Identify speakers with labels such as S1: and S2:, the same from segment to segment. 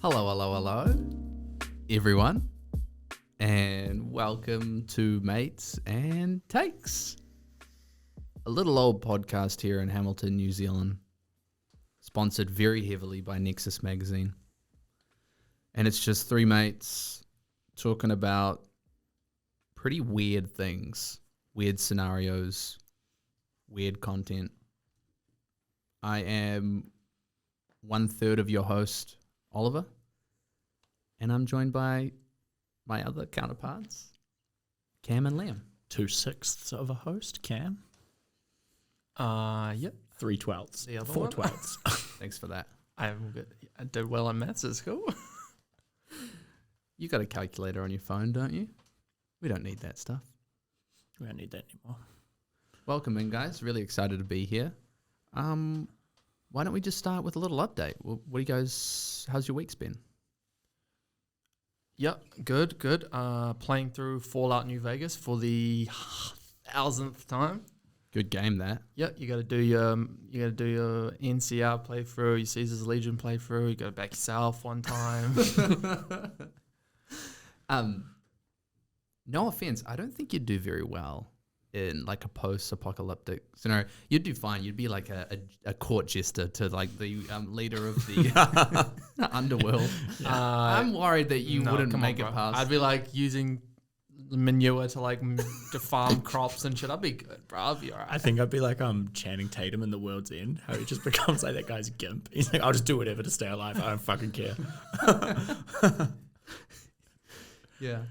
S1: Hello, everyone, and welcome to Mates and Takes, a little old podcast here in Hamilton, New Zealand, sponsored very heavily by Nexus Magazine. And it's just three mates talking about pretty weird things, weird scenarios, weird content. I am 1/3 of your host, Oliver, and I'm joined by my other counterparts, Cam and Liam.
S2: 2/6 of a host, Cam.
S3: Yep.
S2: 3/12.
S3: The other
S2: 4/12.
S1: Thanks for that.
S3: I did well on maths at school.
S1: You got a calculator on your phone, don't you? We don't need that stuff.
S2: We don't need that anymore.
S1: Welcome in, guys. Really excited to be here. Why don't we just start with a little update? What do you guys? How's your week's been?
S3: Yep, good. Playing through Fallout New Vegas for the 1000th time.
S1: Good game, that.
S3: Yep, you got to do your NCR playthrough, your Caesar's Legion playthrough. You got to back yourself one time.
S1: No offense, I don't think you'd do very well in like a post-apocalyptic scenario. You'd do fine. You'd be like a court jester to like the leader of the underworld. I'm worried that you wouldn't make it past.
S3: I'd be like using manure to like to farm crops and shit. I'd be good, bro. I'd be alright.
S2: I think I'd be like Channing Tatum in The World's End, how he just becomes like that guy's gimp. He's like, I'll just do whatever to stay alive. I don't fucking care.
S1: Yeah.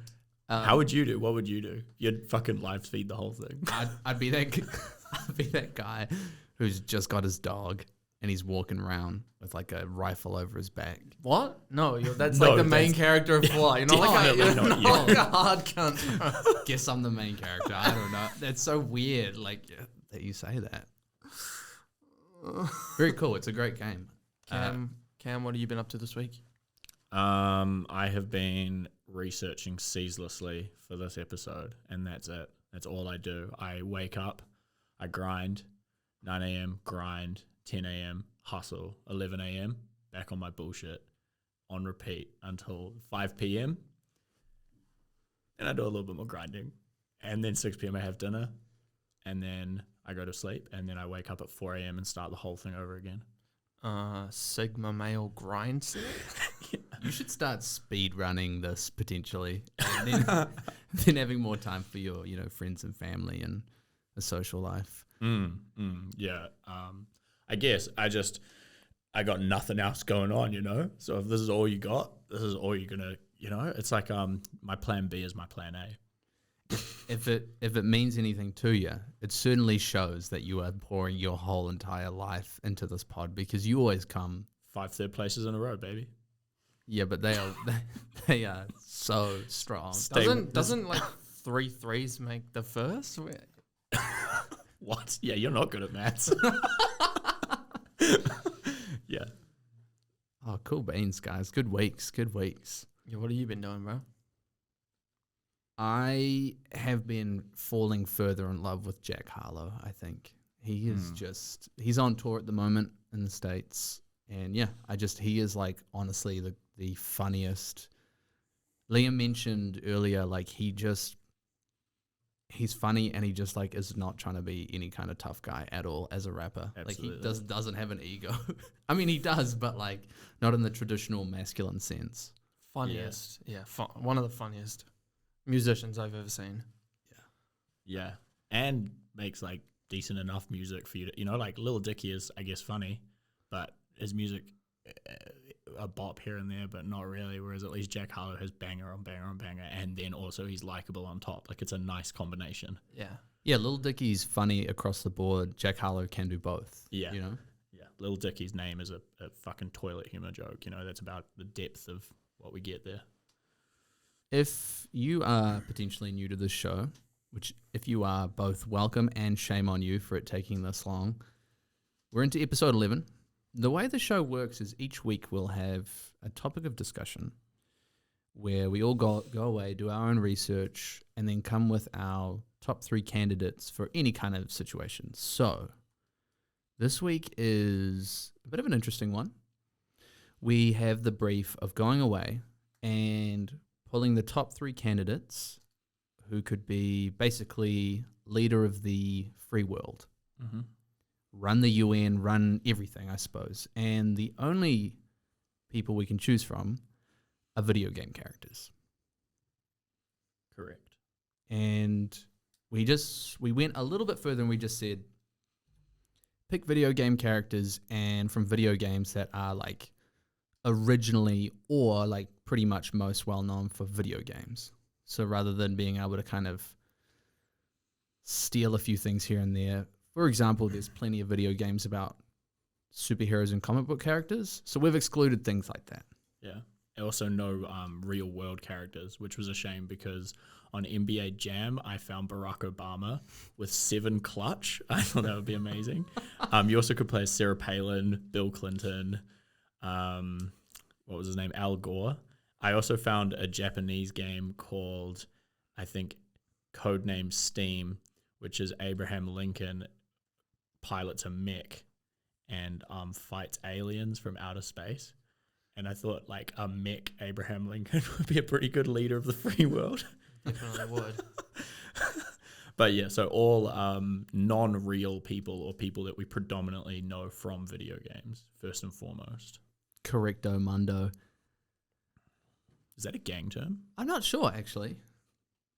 S2: How would you do? What would you do? You'd fucking live feed the whole thing.
S1: I'd be that guy who's just got his dog and he's walking around with like a rifle over his back.
S3: What? No, that's like the main character of Fallout. You're not like a hard cunt.
S1: Guess I'm the main character. I don't know. That's so weird, like that you say that. Very cool. It's a great game.
S3: Cam, what have you been up to this week?
S2: I have been researching ceaselessly for this episode, and that's it. That's all I do. I wake up, I grind, 9 a.m., grind, 10 a.m., hustle, 11 a.m., back on my bullshit, on repeat until 5 p.m. And I do a little bit more grinding. And then 6 p.m. I have dinner, and then I go to sleep, and then I wake up at 4 a.m. and start the whole thing over again.
S3: Sigma male grind set.
S1: You should start speed running this potentially, and then having more time for your, friends and family and a social life.
S2: Yeah. I guess I got nothing else going on, So if this is all you got, this is all you're gonna, It's like my plan B is my plan A.
S1: If it means anything to you, it certainly shows that you are pouring your whole entire life into this pod because you always come
S2: 5 third places in a row, baby.
S1: Yeah, but they are so strong.
S3: Doesn't like 3 threes make the first?
S2: What? Yeah, you're not good at maths. Yeah.
S1: Oh, cool beans, guys. Good weeks.
S3: Yeah, what have you been doing, bro?
S1: I have been falling further in love with Jack Harlow, I think. He is he's on tour at the moment in the States. And yeah, he is like honestly the funniest. Liam mentioned earlier, like he's funny and he just like is not trying to be any kind of tough guy at all as a rapper.
S2: Absolutely.
S1: Like he doesn't have an ego. I mean, he does, but like not in the traditional masculine sense.
S3: Funniest. Yeah, one of the funniest musicians I've ever seen.
S2: Yeah. And makes like decent enough music for you to, like Lil Dicky is, I guess, funny, but his music, a bop here and there, but not really. Whereas at least Jack Harlow has banger on banger on banger, and then also he's likable on top. Like it's a nice combination.
S1: Yeah. Lil Dicky's funny across the board. Jack Harlow can do both.
S2: Yeah, Yeah, Lil Dicky's name is a fucking toilet humor joke. That's about the depth of what we get there.
S1: If you are potentially new to this show, which if you are, both welcome and shame on you for it taking this long. We're into episode 11. The way the show works is each week we'll have a topic of discussion where we all go away, do our own research, and then come with our top 3 candidates for any kind of situation. So this week is a bit of an interesting one. we have the brief of going away and pulling the top 3 candidates who could be basically leader of the free world, run the UN, run everything, I suppose. And the only people we can choose from are video game characters.
S2: Correct.
S1: And we went a little bit further and we just said, pick video game characters and from video games that are like originally or like pretty much most well known for video games. So rather than being able to kind of steal a few things here and there, for example, there's plenty of video games about superheroes and comic book characters. So we've excluded things like that.
S2: Yeah. Also no real world characters, which was a shame because on NBA Jam, I found Barack Obama with 7 clutch. I thought that would be amazing. You also could play as Sarah Palin, Bill Clinton, what was his name? Al Gore. I also found a Japanese game called, I think, Codename Steam, which is Abraham Lincoln pilots a mech and fights aliens from outer space. And I thought, like, a mech Abraham Lincoln would be a pretty good leader of the free world.
S3: Definitely would.
S2: But yeah, so all non-real people or people that we predominantly know from video games, first and foremost.
S1: Correcto mundo.
S2: Is that a gang term?
S1: I'm not sure, actually.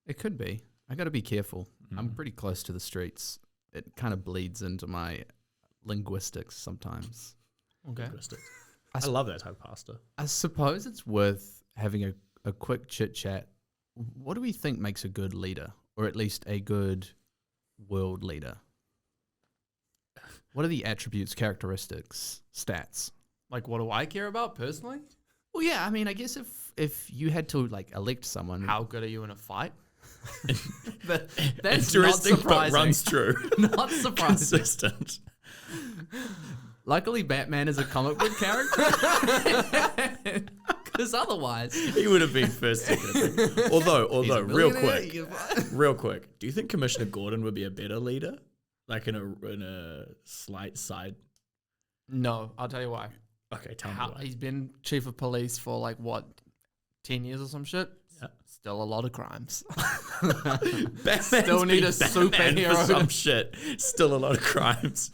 S1: It could be. I got to be careful. I'm pretty close to the streets. It kind of bleeds into my linguistics sometimes.
S3: Okay.
S2: Linguistics. I love that type of pasta.
S1: I suppose it's worth having a quick chit-chat. What do we think makes a good leader, or at least a good world leader? What are the attributes, characteristics, stats?
S3: Like, what do I care about personally?
S1: Well, yeah, I mean, I guess if you had to, like, elect someone...
S3: How good are you in a fight?
S1: That's not
S2: interesting, but
S1: surprising.
S2: runs true.
S1: Not surprising.
S2: Consistent.
S1: Luckily, Batman is a comic book character. Because otherwise...
S2: He would have been first. Although, real quick, do you think Commissioner Gordon would be a better leader? Like in a slight side?
S3: No, I'll tell you why.
S2: Okay, tell me why.
S3: He's been chief of police for like, what, 10 years or some shit?
S2: Yeah.
S3: Still a lot of crimes.
S2: Batman's
S3: Still need a
S2: Batman
S3: superhero.
S2: for some shit. Still a lot of crimes.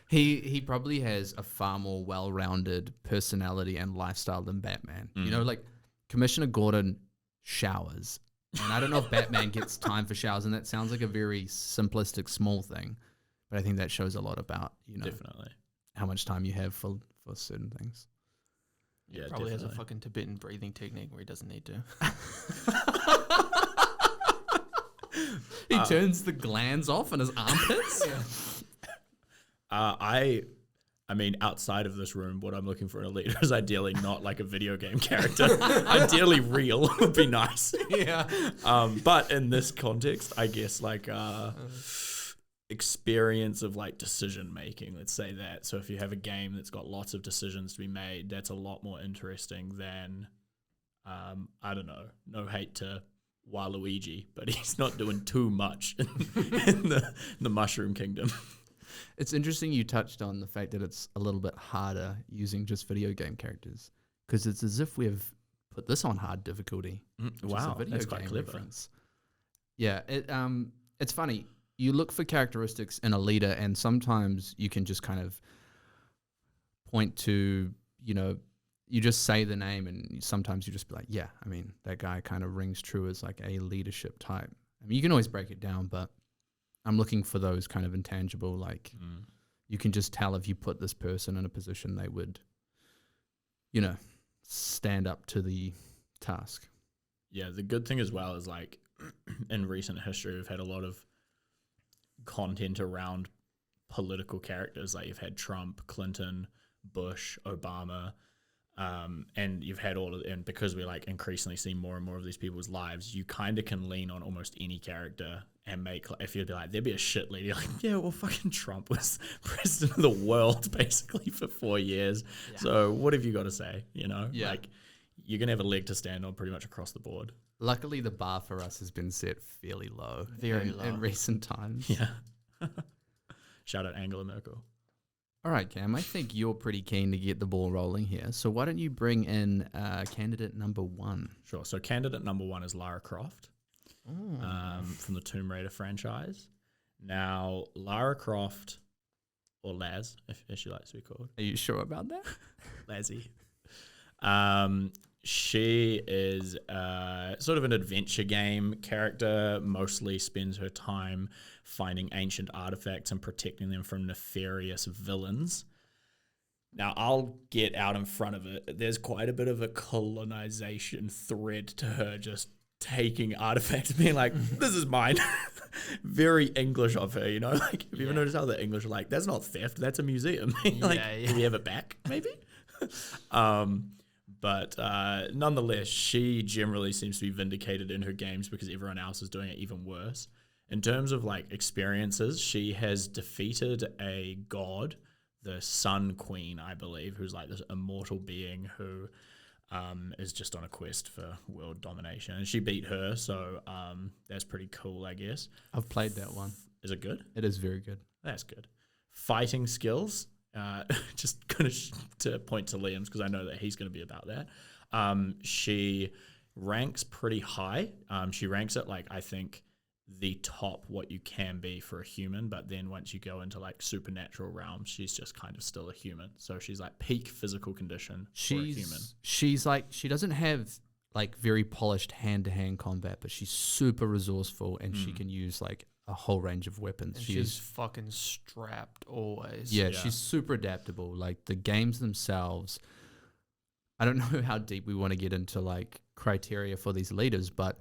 S1: He probably has a far more well-rounded personality and lifestyle than Batman. You know, like Commissioner Gordon showers. And I don't know if Batman gets time for showers, and that sounds like a very simplistic, small thing. But I think that shows a lot about, you know,
S2: Definitely.
S1: how much time you have for certain things.
S2: Yeah,
S3: Probably
S2: definitely.
S3: has a fucking Tibetan breathing technique where he doesn't need to.
S1: He turns the glands off in his armpits.
S2: I mean, outside of this room, what I'm looking for in a leader is ideally not like a video game character. Ideally real would be nice.
S3: Yeah.
S2: But in this context, I guess like experience of like decision making, let's say that. So if you have a game that's got lots of decisions to be made, that's a lot more interesting than, I don't know, no hate to Waluigi, but he's not doing too much in the Mushroom Kingdom.
S1: It's interesting you touched on the fact that it's a little bit harder using just video game characters, because it's as if we've put this on hard difficulty. Which is a
S2: Wow,
S1: video
S2: that's quite
S1: game
S2: clever.
S1: reference. Yeah, it's funny. You look for characteristics in a leader, and sometimes you can just kind of point to, you know, you just say the name, and sometimes you just be like, yeah, I mean, that guy kind of rings true as like a leadership type. I mean, you can always break it down, but I'm looking for those kind of intangible, like you can just tell if you put this person in a position they would, you know, stand up to the task.
S2: Yeah, the good thing as well is like in recent history, we've had a lot of content around political characters. Like you've had Trump, Clinton, Bush, Obama, and you've had all of, and because we like increasingly see more and more of these people's lives, you kind of can lean on almost any character and make, if you'd be like, there'd be a shit leader, like, yeah, well, fucking Trump was president of the world basically for 4 years. Yeah. So what have you got to say? You know, like you're going to have a leg to stand on pretty much across the board.
S1: Luckily, the bar for us has been set fairly low.
S3: Very low.
S1: In recent times.
S2: Yeah. Shout out Angela Merkel.
S1: All right, Cam, I think you're pretty keen to get the ball rolling here. So why don't you bring in candidate number 1?
S2: Sure. So candidate number 1 is Lara Croft from the Tomb Raider franchise. Now, Lara Croft, or Laz, as she likes to be called.
S1: Are you sure about that?
S2: Lazzy. She is sort of an adventure game character, mostly spends her time finding ancient artifacts and protecting them from nefarious villains. Now, I'll get out in front of it. There's quite a bit of a colonization thread to her just taking artifacts and being like, this is mine. Very English of her, you know? Like, have you ever noticed how the English are like, that's not theft, that's a museum. Like, do we have it back, maybe? But nonetheless, she generally seems to be vindicated in her games because everyone else is doing it even worse. In terms of like experiences, she has defeated a god, the Sun Queen, I believe, who's like this immortal being who is just on a quest for world domination. And she beat her, so that's pretty cool, I guess.
S1: I've played that one.
S2: Is it good?
S1: It is very good.
S2: That's good. Fighting skills. Just going to point to Liam's because I know that he's going to be about that. She ranks pretty high. She ranks at like, I think, the top what you can be for a human, but then once you go into like supernatural realms, she's just kind of still a human. So she's like peak physical condition for a human.
S1: She's like, she doesn't have like very polished hand-to-hand combat, but she's super resourceful and she can use like a whole range of weapons.
S3: And she's fucking strapped always.
S1: Yeah, she's super adaptable. Like the games themselves, I don't know how deep we want to get into like criteria for these leaders, but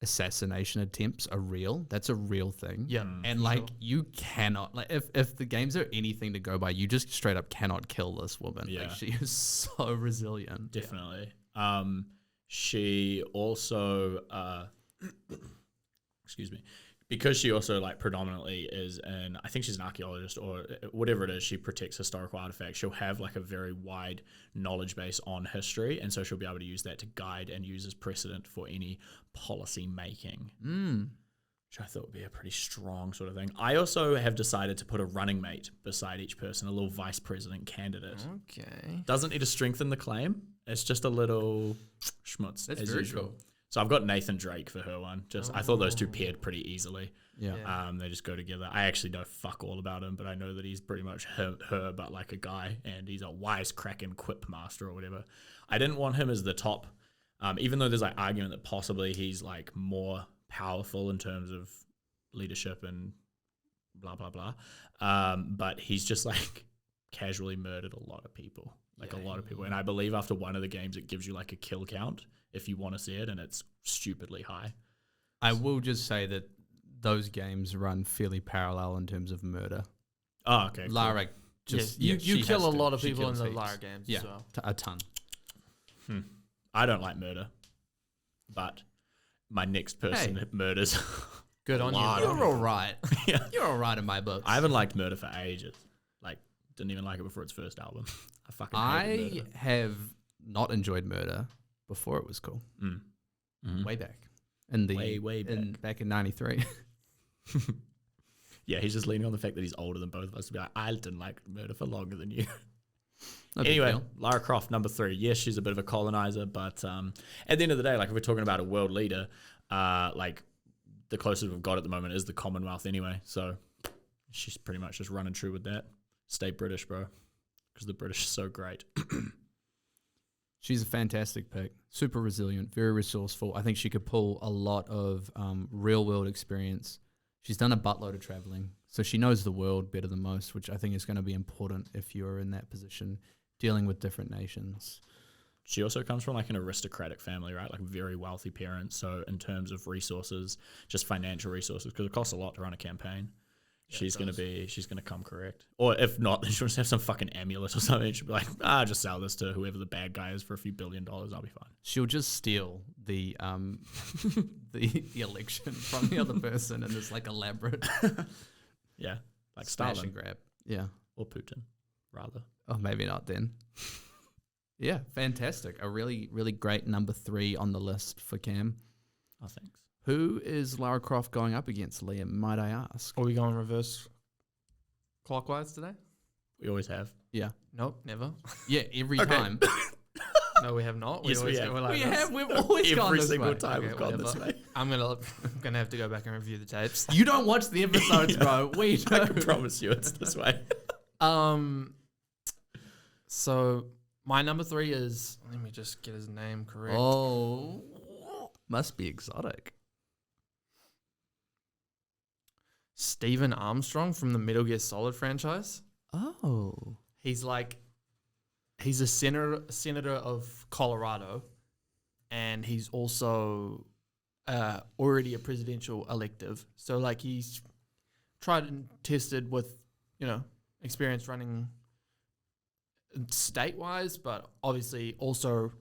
S1: assassination attempts are real. That's a real thing.
S3: Yeah.
S1: And like you cannot, like if the games are anything to go by, you just straight up cannot kill this woman.
S2: Yeah.
S1: Like she is so resilient.
S2: Definitely. She also excuse me, because she also like predominantly is I think she's an archaeologist or whatever it is, she protects historical artifacts. She'll have like a very wide knowledge base on history, and so she'll be able to use that to guide and use as precedent for any policy making, which I thought would be a pretty strong sort of thing. I also have decided to put a running mate beside each person, a little vice president candidate.
S3: Okay.
S2: Doesn't need to strengthen the claim. It's just a little schmutz.
S1: That's
S2: as
S1: very
S2: usual.
S1: cool.
S2: So I've got Nathan Drake for her one. I thought those two paired pretty easily.
S1: Yeah.
S2: They just go together. I actually know fuck all about him, but I know that he's pretty much her but like a guy, and he's a wisecracking quip master or whatever. I didn't want him as the top, even though there's like argument that possibly he's like more powerful in terms of leadership and blah, blah, blah. But he's just like casually murdered a lot of people, like a lot of people. And I believe after one of the games, it gives you like a kill count if you want to see it, and it's stupidly high.
S1: I will just say that those games run fairly parallel in terms of murder.
S2: Oh, okay. Cool.
S1: Lara just
S3: you
S1: she
S3: kill
S1: has
S3: a
S1: to.
S3: lot of
S1: She
S3: people in
S1: kills
S3: the
S1: heaps.
S3: Lara games
S1: Yeah,
S3: as well.
S1: a ton.
S2: I don't like murder, but my next person that murders.
S3: Good on you.
S1: You're all right.
S2: Yeah.
S1: You're all right in my books.
S2: I haven't liked murder for ages. Like, didn't even like it before its first album. I fucking hated murder.
S1: have not enjoyed murder before it was cool.
S2: Mm-hmm.
S1: Way back. In the
S2: Way back.
S1: Back in 93.
S2: Yeah, he's just leaning on the fact that he's older than both of us to be like, I didn't like murder for longer than you.
S1: No big
S2: Anyway,
S1: deal.
S2: Lara Croft, number 3. Yes, she's a bit of a colonizer, but at the end of the day, like if we're talking about a world leader, like the closest we've got at the moment is the Commonwealth anyway. So she's pretty much just running true with that. Stay British, bro, because the British are so great.
S1: She's a fantastic pick. Super resilient, very resourceful. I think she could pull a lot of real world experience. She's done a buttload of traveling, so she knows the world better than most, which I think is going to be important if you're in that position, dealing with different nations.
S2: She also comes from like an aristocratic family, right? Like very wealthy parents. So in terms of resources, just financial resources, because it costs a lot to run a campaign. Yeah, she's gonna come correct. Or if not, then she'll just have some fucking amulet or something. She'll be like, just sell this to whoever the bad guy is for a few $1 billion. I'll be fine.
S1: She'll just steal the the election from the other person in this like elaborate
S2: Yeah, like
S1: smash
S2: Stalin
S1: and grab. Yeah.
S2: or Putin, rather.
S1: Oh, maybe not then. Yeah, fantastic. A really, really great number 3 on the list for Cam.
S2: Oh, thanks.
S1: Who is Lara Croft going up against, Liam, might I ask?
S3: Are we going reverse clockwise today?
S2: We always have.
S1: Yeah.
S3: Nope, never.
S1: Yeah, every
S2: Okay.
S1: time.
S3: No, we have not.
S2: Yes, we
S3: always
S2: have.
S3: go like
S1: We
S3: this.
S1: have. We've always gone
S2: Every
S1: this
S2: single
S1: way.
S2: time
S3: Okay,
S2: we've gone this
S3: whatever.
S2: way.
S3: I'm gonna have to go back and review the tapes.
S1: You don't watch the episodes, bro. We do.
S2: I can promise you it's this way.
S3: So my number 3 is, let me just get his name correct.
S1: Oh, must be exotic.
S3: Stephen Armstrong from the Metal Gear Solid franchise.
S1: Oh.
S3: He's a senator of Colorado, and he's also already a presidential elective. So like he's tried and tested with, experience running state-wise, but obviously also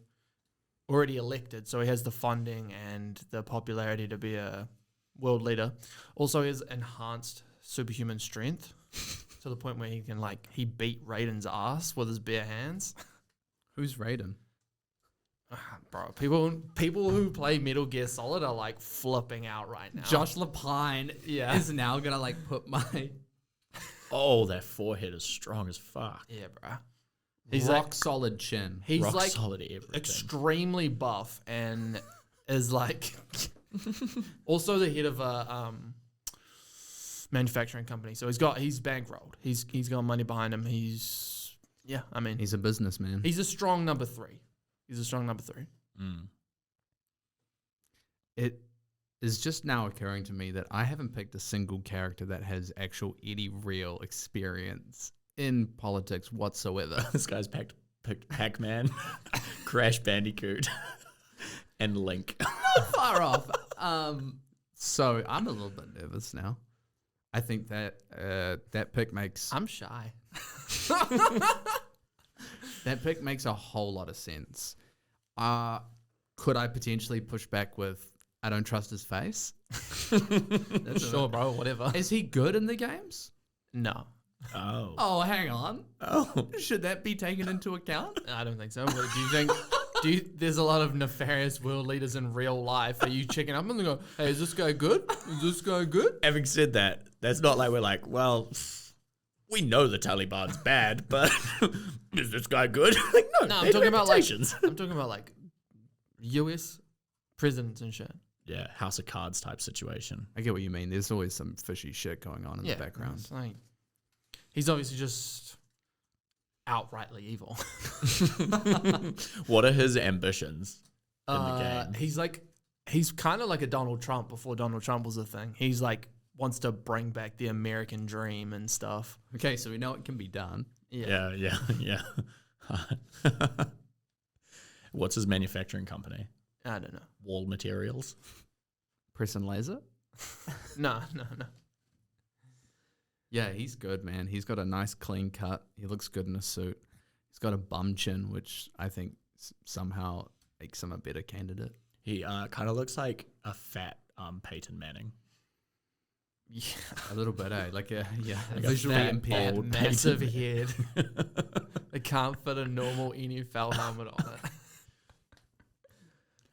S3: already elected. So he has the funding and the popularity to be a world leader. Also, he has enhanced superhuman strength to the point where he can he beat Raiden's ass with his bare hands.
S1: Who's Raiden?
S3: Bro, people who play Metal Gear Solid are flipping out right now.
S1: Josh Lapine is now gonna put my
S2: Oh, that forehead is strong as fuck.
S3: Yeah, bro.
S1: he's rock solid chin.
S3: He's
S2: Rock solid everything.
S3: extremely buff and is also the head of a manufacturing company. So he's bankrolled. He's got money behind him. He's
S1: He's a businessman.
S3: he's a strong number 3.
S1: It is just now occurring to me that I haven't picked a single character that has actual any real experience in politics whatsoever.
S2: This guy's picked Pac-Man, Crash Bandicoot, and Link.
S1: Far off. So I'm a little bit nervous now. I think that that pick makes
S3: I'm shy.
S1: that pick makes a whole lot of sense. Could I potentially push back with I don't trust his face?
S3: Sure, bro. Whatever.
S1: Is he good in the games?
S3: No,
S2: Oh.
S1: Oh, hang on.
S2: Oh.
S1: Should that be taken into account?
S3: I don't think so. What, do you think? There's a lot of nefarious world leaders in real life. Are you checking up and go, hey, is this guy good? Is this guy good?
S2: Having said that, that's not like we're like, well, we know the Taliban's bad, but is this guy good?
S3: No, I'm talking about U.S. presidents and shit.
S2: Yeah, House of Cards type situation.
S1: I get what you mean. There's always some fishy shit going on in the background.
S3: It's he's obviously just outrightly evil.
S2: What are his ambitions in the game?
S3: He's kind of like a Donald Trump before Donald Trump was a thing. He's wants to bring back the American dream and stuff.
S1: Okay, so we know it can be done.
S2: Yeah. What's his manufacturing company?
S3: I don't know.
S2: Wall materials.
S1: Press and laser?
S3: No.
S1: Yeah, he's good, man. He's got a nice clean cut. He looks good in a suit. He's got a bum chin, which I think somehow makes him a better candidate.
S2: He kind of looks like a fat Peyton Manning.
S3: Yeah.
S1: A little bit, eh? Like a
S2: Like a
S1: visually
S2: fat,
S1: impaired.
S2: bald
S3: Massive
S2: Peyton
S3: head. They can't fit a normal NFL helmet on it.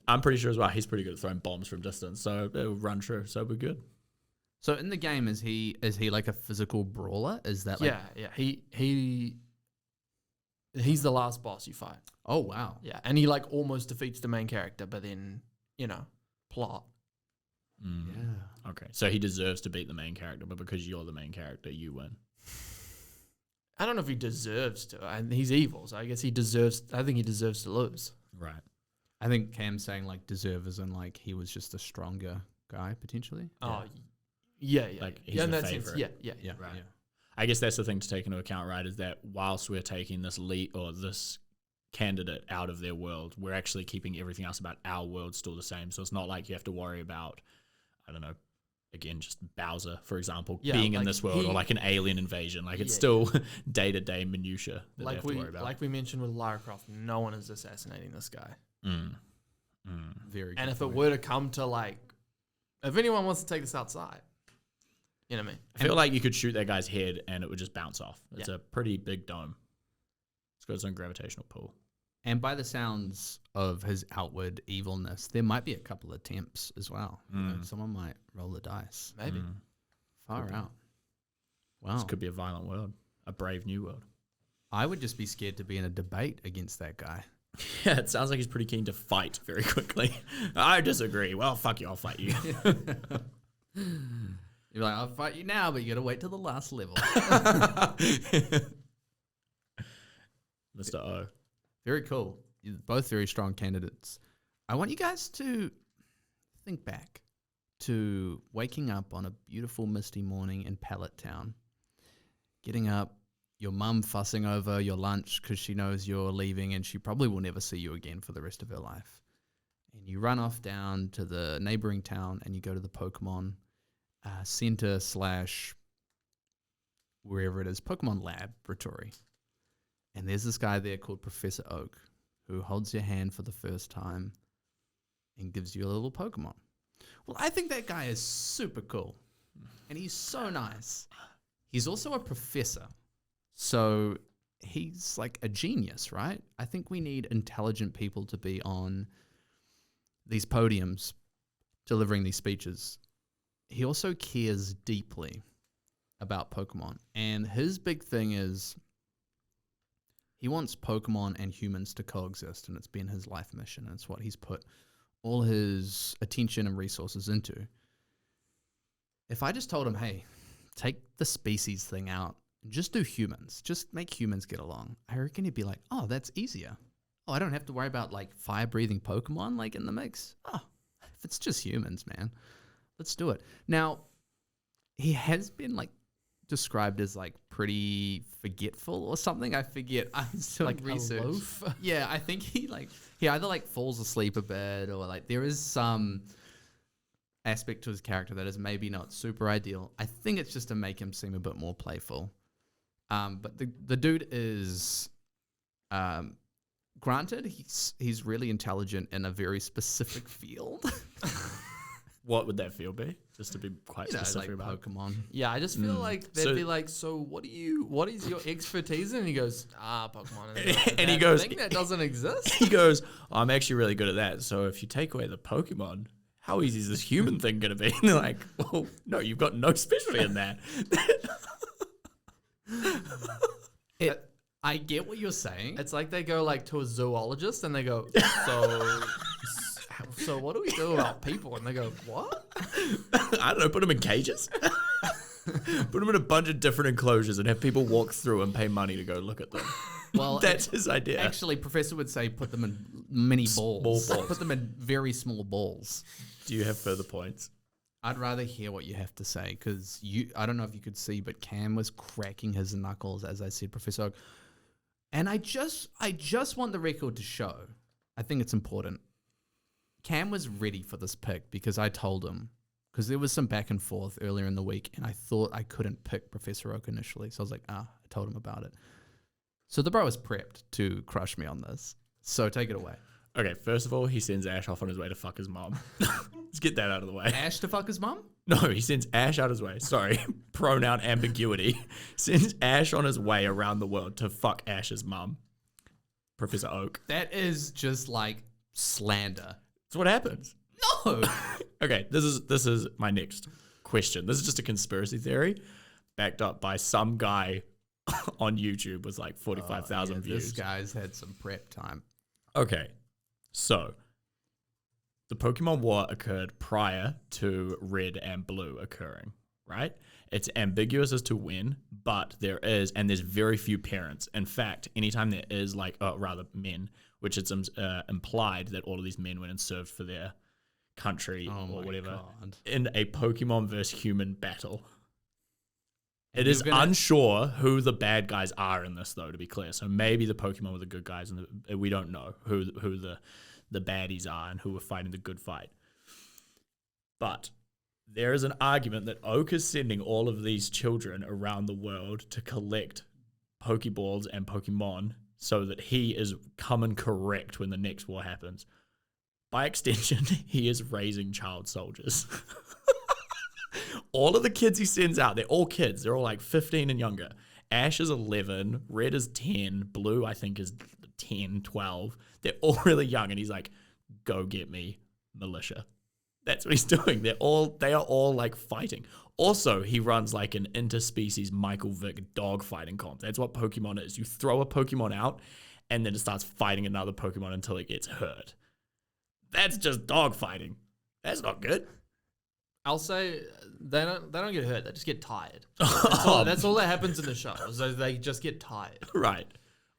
S2: I'm pretty sure as well he's pretty good at throwing bombs from distance, so it'll run true, so we're good.
S1: So in the game, is he like a physical brawler? Is that like
S3: Yeah. He's the last boss you fight.
S1: Oh wow.
S3: Yeah, and he almost defeats the main character, but then plot.
S2: Mm.
S1: Yeah.
S2: Okay, so he deserves to beat the main character, but because you're the main character, you win.
S3: I don't know if he deserves to. And he's evil, so I guess he deserves. I think he deserves to lose.
S2: Right.
S1: I think Cam's saying deserve as in he was just a stronger guy potentially.
S3: Oh, yeah.
S2: He's
S3: in
S2: the
S3: that sense,
S2: favorite.
S3: yeah.
S2: Right. Yeah. I guess that's the thing to take into account, right? Is that whilst we're taking this lead or this candidate out of their world, we're actually keeping everything else about our world still the same. So it's not like you have to worry about, I don't know, again, just Bowser, for example, being in this world or an alien invasion. It's still day-to-day minutia that they have to worry about.
S3: Like we mentioned with Lara Croft, no one is assassinating this guy.
S1: Very good
S3: And if
S1: point.
S3: it were to come to if anyone wants to take this outside, you know what I mean?
S2: I feel like you could shoot that guy's head and it would just bounce off. It's a pretty big dome. It's got its own gravitational pull.
S1: And by the sounds of his outward evilness, there might be a couple of attempts as well. You know, someone might roll the dice.
S3: Maybe.
S1: Far out. Wow.
S2: This could be a violent world, a brave new world.
S1: I would just be scared to be in a debate against that guy.
S2: Yeah, it sounds like he's pretty keen to fight very quickly. I disagree. Well, fuck you, I'll fight you.
S1: You're like, I'll fight you now, but you got to wait till the last level.
S2: Mr. O.
S1: Very cool. You're both very strong candidates. I want you guys to think back to waking up on a beautiful misty morning in Pallet Town. Getting up, your mum fussing over your lunch because she knows you're leaving and she probably will never see you again for the rest of her life. And you run off down to the neighboring town and you go to the Pokemon center / wherever it is, Pokemon laboratory. And there's this guy there called Professor Oak who holds your hand for the first time and gives you a little Pokemon. Well, I think that guy is super cool. And he's so nice. He's also a professor. So he's like a genius, right? I think we need intelligent people to be on these podiums delivering these speeches. He also cares deeply about Pokemon. And his big thing is he wants Pokemon and humans to coexist, and it's been his life mission. And it's what he's put all his attention and resources into. If I just told him, hey, take the species thing out, just do humans, just make humans get along, I reckon he'd be like, oh, that's easier. Oh, I don't have to worry about like fire-breathing Pokemon like in the mix. Oh, if it's just humans, man, let's do it. Now, he has been like described as like pretty forgetful or something. I forget. I'm still
S3: Like
S1: research.
S3: aloof?
S1: Yeah, I think he either like falls asleep a bit or like there is some aspect to his character that is maybe not super ideal. I think it's just to make him seem a bit more playful. But the dude is, granted, he's really intelligent in a very specific field.
S2: What would that field be? Just to be quite specific
S1: like
S2: about
S1: Pokemon.
S3: Yeah, I just feel like they'd
S2: So-
S3: be like, so what is your expertise? And he goes, Pokemon.
S2: And he
S3: that
S2: goes-
S3: thing that doesn't exist.
S2: He goes, I'm actually really good at that. So if you take away the Pokemon, how easy is this human thing going to be? And they're like, well, no, you've got no specialty in that.
S1: I get what you're saying.
S3: It's like they go like to a zoologist and they go, so what do we do about people? And they go, what?
S2: I don't know, put them in cages. Put them in a bunch of different enclosures and have people walk through and pay money to go look at them.
S1: Well,
S2: That's his idea.
S1: Actually, Professor would say put them in mini balls.
S2: balls.
S1: Put them in very small balls.
S2: Do you have further points?
S1: I'd rather hear what you have to say because I don't know if you could see, but Cam was cracking his knuckles as I said, Professor Oak. And I just want the record to show, I think it's important. Cam was ready for this pick because I told him, because there was some back and forth earlier in the week and I thought I couldn't pick Professor Oak initially. So I was like, I told him about it. So the bro was prepped to crush me on this. So take it away.
S2: Okay, first of all, he sends Ash off on his way to fuck his mom. Let's get that out of the way.
S1: Ash to fuck his mum?
S2: No, he sends Ash out his way. Sorry, pronoun ambiguity. Sends Ash on his way around the world to fuck Ash's mum, Professor Oak.
S1: That is just like slander.
S2: That's what happens.
S1: No.
S2: Okay, this is my next question. This is just a conspiracy theory backed up by some guy on YouTube with like 45,000 views.
S1: This guy's had some prep time.
S2: Okay, so the Pokemon War occurred prior to Red and Blue occurring, right? It's ambiguous as to when, but there's very few parents. In fact, anytime there is men, which it's implied that all of these men went and served for their country or whatever
S1: God.
S2: in a Pokemon versus human battle. It
S1: you're
S2: is
S1: gonna-
S2: unsure who the bad guys are in this, though, to be clear. So maybe the Pokemon were the good guys, and we don't know who the baddies are and who were fighting the good fight. But there is an argument that Oak is sending all of these children around the world to collect Pokeballs and Pokemon so that he is coming correct when the next war happens. By extension, he is raising child soldiers. All of the kids he sends out, they're all kids. They're all like 15 and younger. Ash is 11, Red is 10, Blue I think is 10, 12. They're all really young, and he's like, go get me militia. That's what he's doing. They are all like fighting. Also, he runs like an interspecies Michael Vick dog fighting comp. That's what Pokemon is. You throw a Pokemon out, and then it starts fighting another Pokemon until it gets hurt. That's just dog fighting. That's not good.
S3: I'll say they don't get hurt. They just get tired. That's all that happens in the show. So they just get tired.
S2: Right.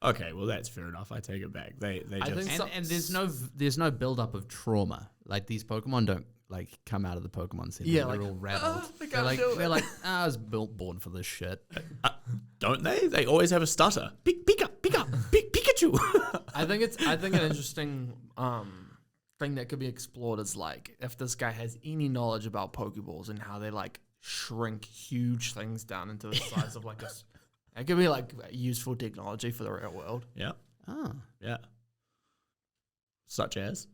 S2: Okay. Well, that's fair enough. I take it back. They
S3: I
S2: just
S3: think
S1: And there's no buildup of trauma. Like these Pokemon don't like come out of the Pokemon Center.
S3: Yeah,
S1: they're
S3: like,
S1: all rattled. They're like, I was born for this shit.
S2: don't they? They always have a stutter. Pikachu.
S3: I think an interesting thing that could be explored is like if this guy has any knowledge about Pokeballs and how they like shrink huge things down into the size of like a. It could be like useful technology for the real world.
S2: Yeah.
S1: Oh.
S2: Yeah. Such as.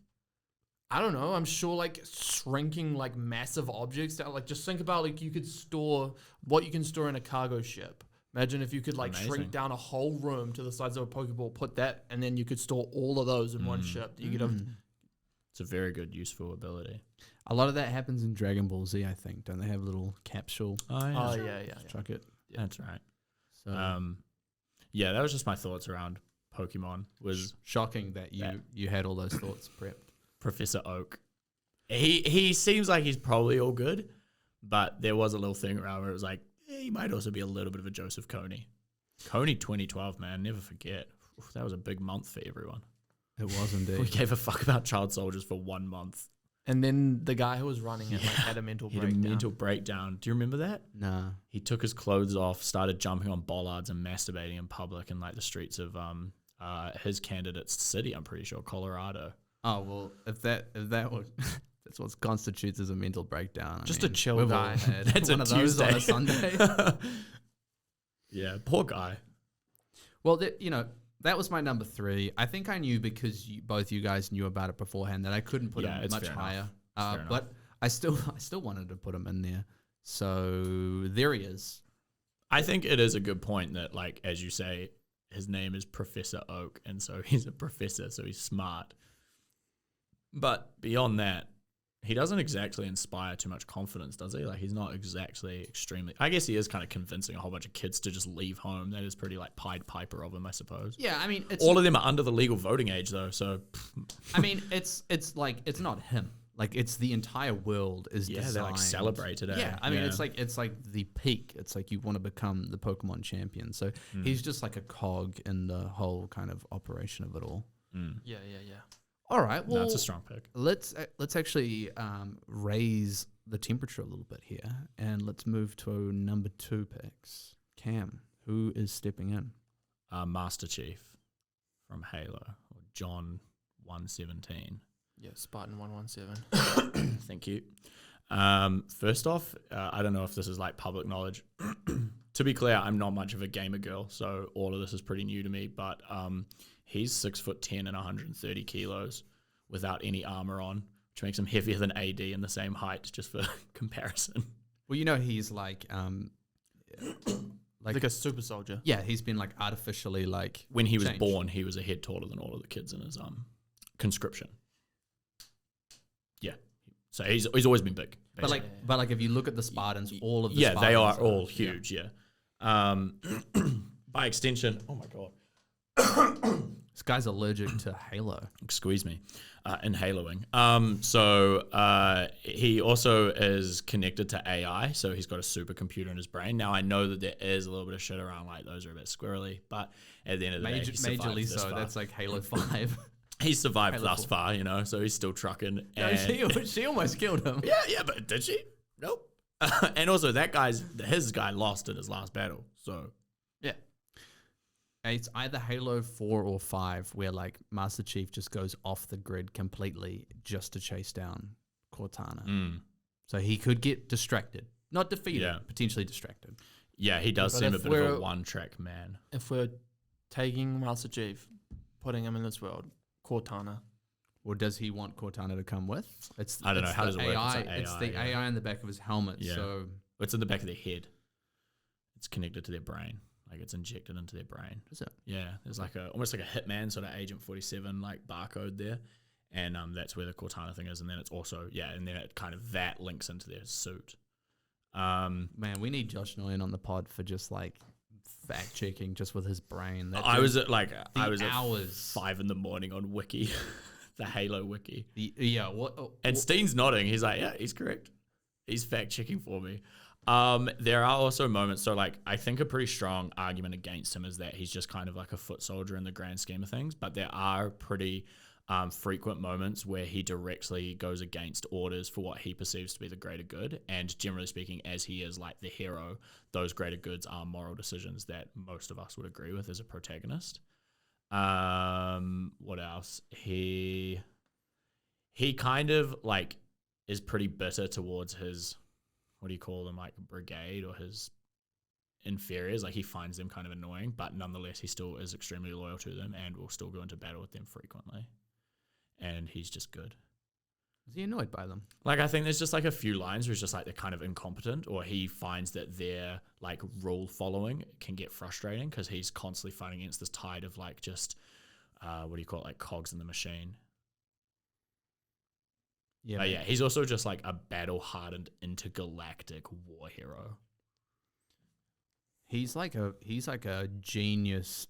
S3: I don't know. I'm sure like shrinking like massive objects down. Like just think about like you could store what you can store in a cargo ship. Imagine if you could like shrink down a whole room to the size of a Pokeball, put that, and then you could store all of those in one ship. You could have.
S2: It's a very good, useful ability.
S1: A lot of that happens in Dragon Ball Z, I think. Don't they have a little capsule?
S3: Oh yeah.
S1: Chuck it.
S2: That's right.
S1: So
S2: Yeah, that was just my thoughts around Pokemon. Was
S1: shocking that you had all those thoughts prepped.
S2: Professor Oak. He seems like he's probably all good, but there was a little thing around where it was like, he might also be a little bit of a Joseph Kony. Kony 2012, man, never forget. Oof, that was a big month for everyone.
S1: It was indeed.
S2: We gave a fuck about child soldiers for 1 month.
S3: And then the guy who was running it like had a mental
S2: He
S3: breakdown.
S2: had a mental breakdown. Do you remember that?
S1: Nah.
S2: He took his clothes off, started jumping on bollards and masturbating in public in like the streets of his candidate's city, I'm pretty sure, Colorado.
S1: Oh well, if that was that's what constitutes as a mental breakdown.
S3: Just a chill
S1: we've all
S3: guy.
S1: had
S2: That's
S1: one
S2: a
S1: of those on a
S2: Tuesday.
S1: Sunday.
S2: Yeah, poor guy.
S1: Well, that was my number 3. I think I knew because both you guys knew about it beforehand that I couldn't put him
S2: it's
S1: much
S2: fair
S1: higher.
S2: enough.
S1: But I still wanted to put him in there. So there he is.
S2: I think it is a good point that, like, as you say, his name is Professor Oak, and so he's a professor, so he's smart. But beyond that, he doesn't exactly inspire too much confidence, does he? Like, he's not exactly extremely... I guess he is kind of convincing a whole bunch of kids to just leave home. That is pretty, like, Pied Piper of him, I suppose.
S1: Yeah, I mean,
S2: All of them are under the legal voting age, though, so...
S1: I mean, it's like it's not him. Like it's the entire world is designed.
S2: They like celebrated it.
S1: Yeah, I mean, it's like the peak. It's like you want to become the Pokemon champion. So he's just like a cog in the whole kind of operation of it all.
S3: Yeah.
S1: All right, well,
S2: that's a strong pick.
S1: Let's actually raise the temperature a little bit here, and let's move to number 2 picks. Cam, who is stepping in?
S2: Master Chief from Halo, or John 117.
S3: Yeah, Spartan 117.
S2: Thank you. First off, I don't know if this is like public knowledge. To be clear, I'm not much of a gamer girl, so all of this is pretty new to me. But he's 6'10" and 130 kilos without any armor on, which makes him heavier than AD in the same height, just for comparison.
S1: Well, he's like
S3: Like a super soldier.
S1: yeah, he's been like artificially like
S2: When he was
S1: changed.
S2: born, he was a head taller than all of the kids in his conscription. Yeah, so he's always been big.
S1: But like if you look at the Spartans, all of the
S2: they
S1: Spartans
S2: are all huge. Yeah. By extension, oh my god,
S1: This guy's allergic to Halo.
S2: excuse me, inhaloing. So he also is connected to AI, so he's got a supercomputer in his brain. Now I know that there is a little bit of shit around, like those are a bit squirrely, but at the end of the day, he survived
S1: Majorly
S2: this
S1: so.
S2: far.
S1: That's like Halo 5.
S2: He survived
S1: Halo
S2: thus
S1: 4.
S2: far, so he's still trucking.
S1: No,
S2: And
S1: she almost killed him.
S2: yeah, but did she? Nope. And also his guy lost in his last battle, so.
S3: Yeah.
S1: It's either Halo 4 or 5 where like Master Chief just goes off the grid completely just to chase down Cortana. So he could get distracted. Not defeated, potentially distracted.
S2: Yeah, he does
S3: But
S2: seem a
S3: if
S2: bit of a
S3: we're-
S2: one-track man.
S3: If we're taking Master Chief, putting him in this world, Cortana.
S1: Or does he want Cortana to come with?
S2: I don't know.
S1: it's
S2: How
S1: the
S2: does it work? It's like
S1: It's the
S2: AI, yeah.
S1: AI in the back of his helmet.
S2: Yeah.
S1: So
S2: It's in the back of their head. It's connected to their brain. Like it's injected into their brain.
S1: is it?
S2: Yeah, there's like almost like a Hitman sort of Agent 47 like barcode there, and that's where the Cortana thing is. And then it's also and then it kind of that links into their suit.
S1: Man, we need Josh Noyan on the pod for just like fact checking, just with his brain. That
S2: I
S1: dude-
S2: was at
S1: hours.
S2: 5 a.m. on Wiki, the Halo Wiki.
S1: What?
S2: And Steen's nodding. He's like, yeah, he's correct. He's fact checking for me. There are also moments. So like, I think a pretty strong argument against him is that he's just kind of like a foot soldier in the grand scheme of things. But there are pretty frequent moments where he directly goes against orders for what he perceives to be the greater good. And generally speaking, as he is like the hero, those greater goods are moral decisions that most of us would agree with as a protagonist. What else? He kind of like is pretty bitter towards his, what do you call them, like brigade or his inferiors. Like he finds them kind of annoying, but nonetheless he still is extremely loyal to them and will still go into battle with them frequently. And he's just good.
S1: Is he annoyed by them?
S2: Like, I think there's just like a few lines where it's just like they're kind of incompetent, or he finds that their like rule following can get frustrating because he's constantly fighting against this tide of like just what do you call it, like cogs in the machine.
S1: Yeah,
S2: Yeah, he's also just like a battle hardened intergalactic war hero.
S1: He's like a genius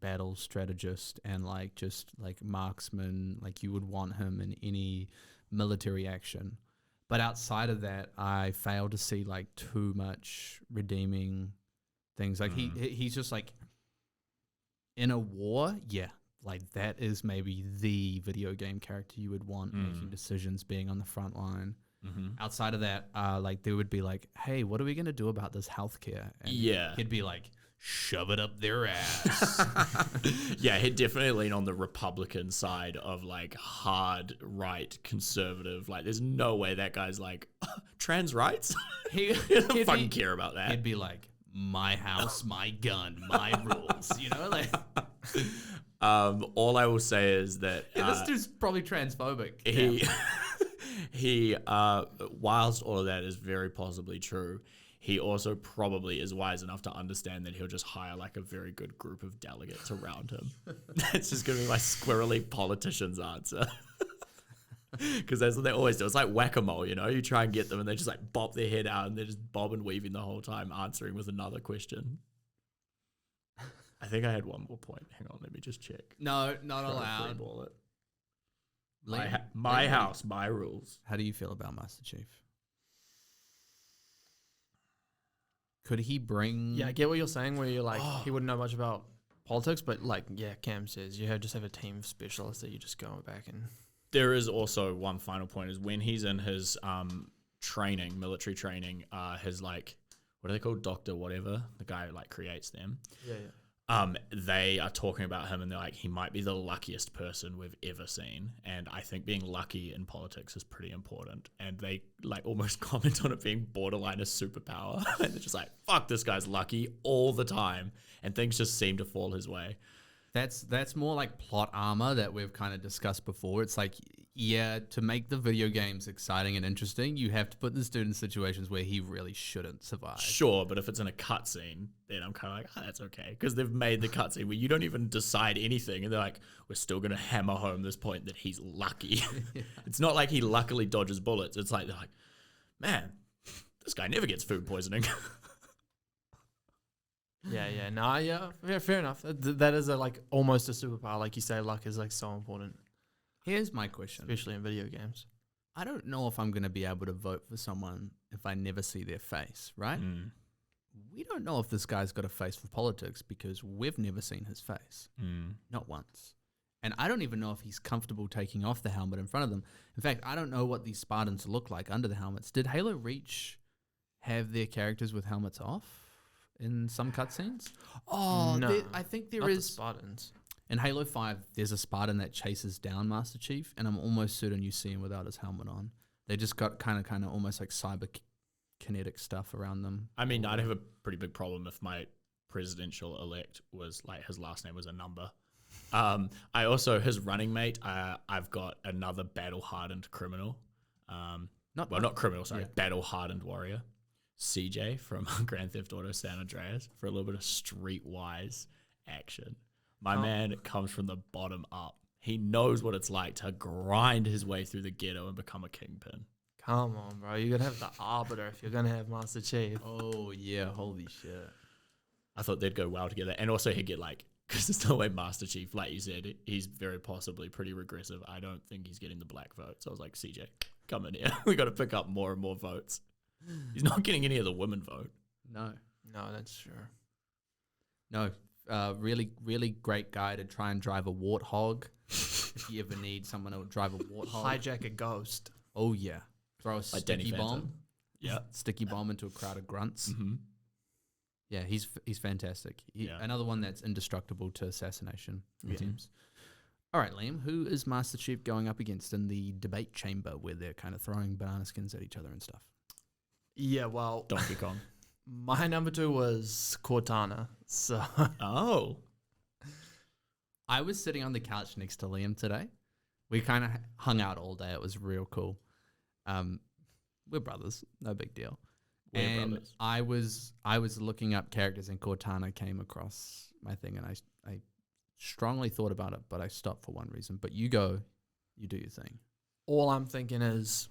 S1: battle strategist and like just like marksman. Like you would want him in any military action. But outside of that, I fail to see like too much redeeming things. Like he's just like in a war, yeah. Like that is maybe the video game character you would want making decisions, being on the front line. Outside of that, like there would be like, hey, what are we gonna do about this healthcare? And he'd be like, shove it up their ass.
S2: Yeah, he'd definitely lean on the Republican side of like hard right conservative. Like, there's no way that guy's like trans rights. He doesn't fucking care about that.
S1: He'd be like, my house, my gun, my rules. You know, like.
S2: All I will say is that
S1: This dude's probably transphobic.
S2: He whilst all of that is very possibly true, he also probably is wise enough to understand that he'll just hire like a very good group of delegates around him. That's just gonna be my squirrely politician's answer. Because that's what they always do. It's like whack-a-mole, you know? You try and get them and they just like bop their head out and they're just bob and weaving the whole time, answering with another question. I think I had one more point. Hang on, let me just check.
S1: No, not allowed.
S2: My house, my rules.
S1: How do you feel about Master Chief? Could he bring...
S3: Yeah, I get what you're saying, where you're like, he wouldn't know much about politics, but like, yeah, Cam says, you just have a team of specialists that you just go back and...
S2: There is also one final point, is when he's in his training, military training, his like, what are they called? Doctor whatever, the guy who like creates them.
S3: Yeah.
S2: They are talking about him and they're like, he might be the luckiest person we've ever seen. And I think being lucky in politics is pretty important. And they like almost comment on it being borderline a superpower. And they're just like, fuck, this guy's lucky all the time. And things just seem to fall his way.
S1: That's more like plot armor that we've kind of discussed before. It's like, yeah, to make the video games exciting and interesting, you have to put this dude in situations where he really shouldn't survive.
S2: Sure, but if it's in a cutscene, then I'm kind of like, that's okay. Because they've made the cutscene where you don't even decide anything. And they're like, we're still going to hammer home this point that he's lucky. Yeah. It's not like he luckily dodges bullets. It's like, they're like, man, this guy never gets food poisoning.
S3: Yeah, fair enough. That is like almost a superpower. Like you say, luck is like so important,
S1: Here's my question.
S3: especially in video games.
S1: I don't know if I'm going to be able to vote for someone if I never see their face, right? We don't know if this guy's got a face for politics because we've never seen his face. Not once. And I don't even know if he's comfortable taking off the helmet in front of them. In fact, I don't know what these Spartans look like under the helmets. Did Halo Reach have their characters with helmets off in some cutscenes? Oh,
S3: No,
S1: I think there
S3: Not
S1: is.
S3: the Spartans.
S1: In Halo 5, there's a Spartan that chases down Master Chief, and I'm almost certain you see him without his helmet on. They just got kind of almost like cyber kinetic stuff around them.
S2: I mean, I'd have a pretty big problem if my presidential elect was like, his last name was a number. I also, his running mate, I've got another battle-hardened criminal. Not criminal, sorry,
S1: Yeah.
S2: battle-hardened warrior. CJ from Grand Theft Auto San Andreas for a little bit of streetwise action. My man comes from the bottom up. He knows what it's like to grind his way through the ghetto and become a kingpin.
S3: Come on, bro. You're gonna have the Arbiter if you're gonna have Master Chief.
S1: Oh yeah, holy shit.
S2: I thought they'd go well together. And also he'd get like, because there's no way Master Chief, like you said, he's very possibly pretty regressive. I don't think he's getting the black vote. So I was like, CJ, come in here. We got to pick up more and more votes. He's not getting any of the women vote.
S1: No.
S3: No, that's true.
S1: No. Really, really great guy to try and drive a warthog. If you ever need someone to drive a warthog.
S3: Hijack a ghost.
S1: Oh yeah. Throw a
S2: Danny
S1: sticky
S2: Phantom.
S1: bomb.
S2: Yeah.
S1: Sticky bomb into a crowd of grunts.
S2: Mm-hmm.
S1: Yeah, he's fantastic. Another one that's indestructible to assassination attempts. All right, Liam, who is Master Chief going up against in the debate chamber where they're kind of throwing banana skins at each other and stuff?
S3: Yeah, well,
S2: Donkey Kong.
S3: my number 2 was Cortana. So
S2: Oh.
S1: I was sitting on the couch next to Liam today. We kind of hung out all day. It was real cool. We're brothers, no big deal.
S2: We're brothers.
S1: I was looking up characters and Cortana came across my thing and I strongly thought about it, but I stopped for one reason. But you do your thing.
S3: all I'm thinking is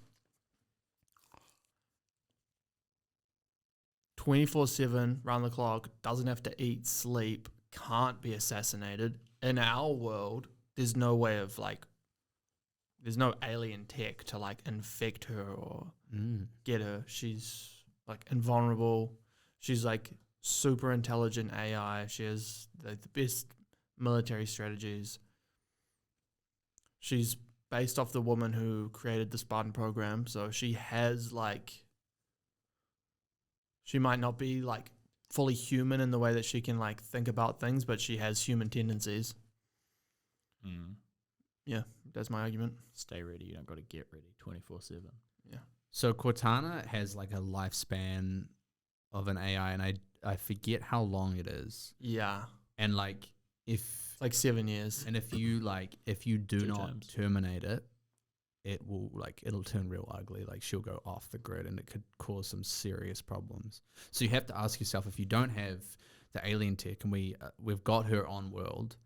S3: 24/7, round the clock, doesn't have to eat, sleep, can't be assassinated. In our world, there's no way of there's no alien tech to infect her or get her. She's invulnerable. She's super intelligent AI. She has the best military strategies. She's based off the woman who created the Spartan program, so she has she might not be fully human in the way that she can think about things, but she has human tendencies. Yeah, that's my argument.
S2: Stay ready. You don't got to get ready 24/7.
S3: Yeah.
S1: So Cortana has a lifespan of an AI, and I forget how long it is.
S3: Yeah.
S1: And if
S3: 7 years.
S1: and if you do
S2: Two
S1: not
S2: terms.
S1: terminate it, it will it'll turn real ugly. She'll go off the grid, and it could cause some serious problems. So you have to ask yourself, if you don't have the alien tech, and we've got her on world.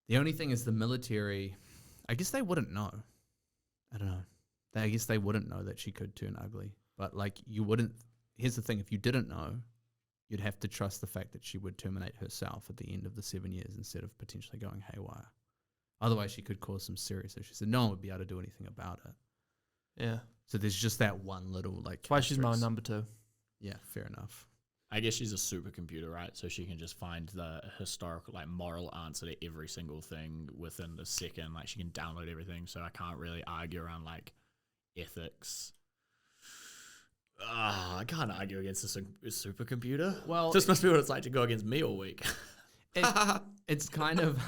S1: The only thing is the military. I guess they wouldn't know. I don't know. I guess they wouldn't know that she could turn ugly. But you wouldn't. Here's the thing: if you didn't know, you'd have to trust the fact that she would terminate herself at the end of the 7 years instead of potentially going haywire. Otherwise, she could cause some serious issues, and no one would be able to do anything about it.
S3: Yeah.
S1: So there's just that one little
S3: That's why she's my
S1: asterisk.
S3: number 2.
S1: Yeah, fair enough.
S2: I guess she's a supercomputer, right? So she can just find the historical, moral answer to every single thing within the second. She can download everything. So I can't really argue around ethics. I can't argue against a supercomputer.
S1: Well,
S2: this must be what it's like to go against me all week.
S1: It's kind of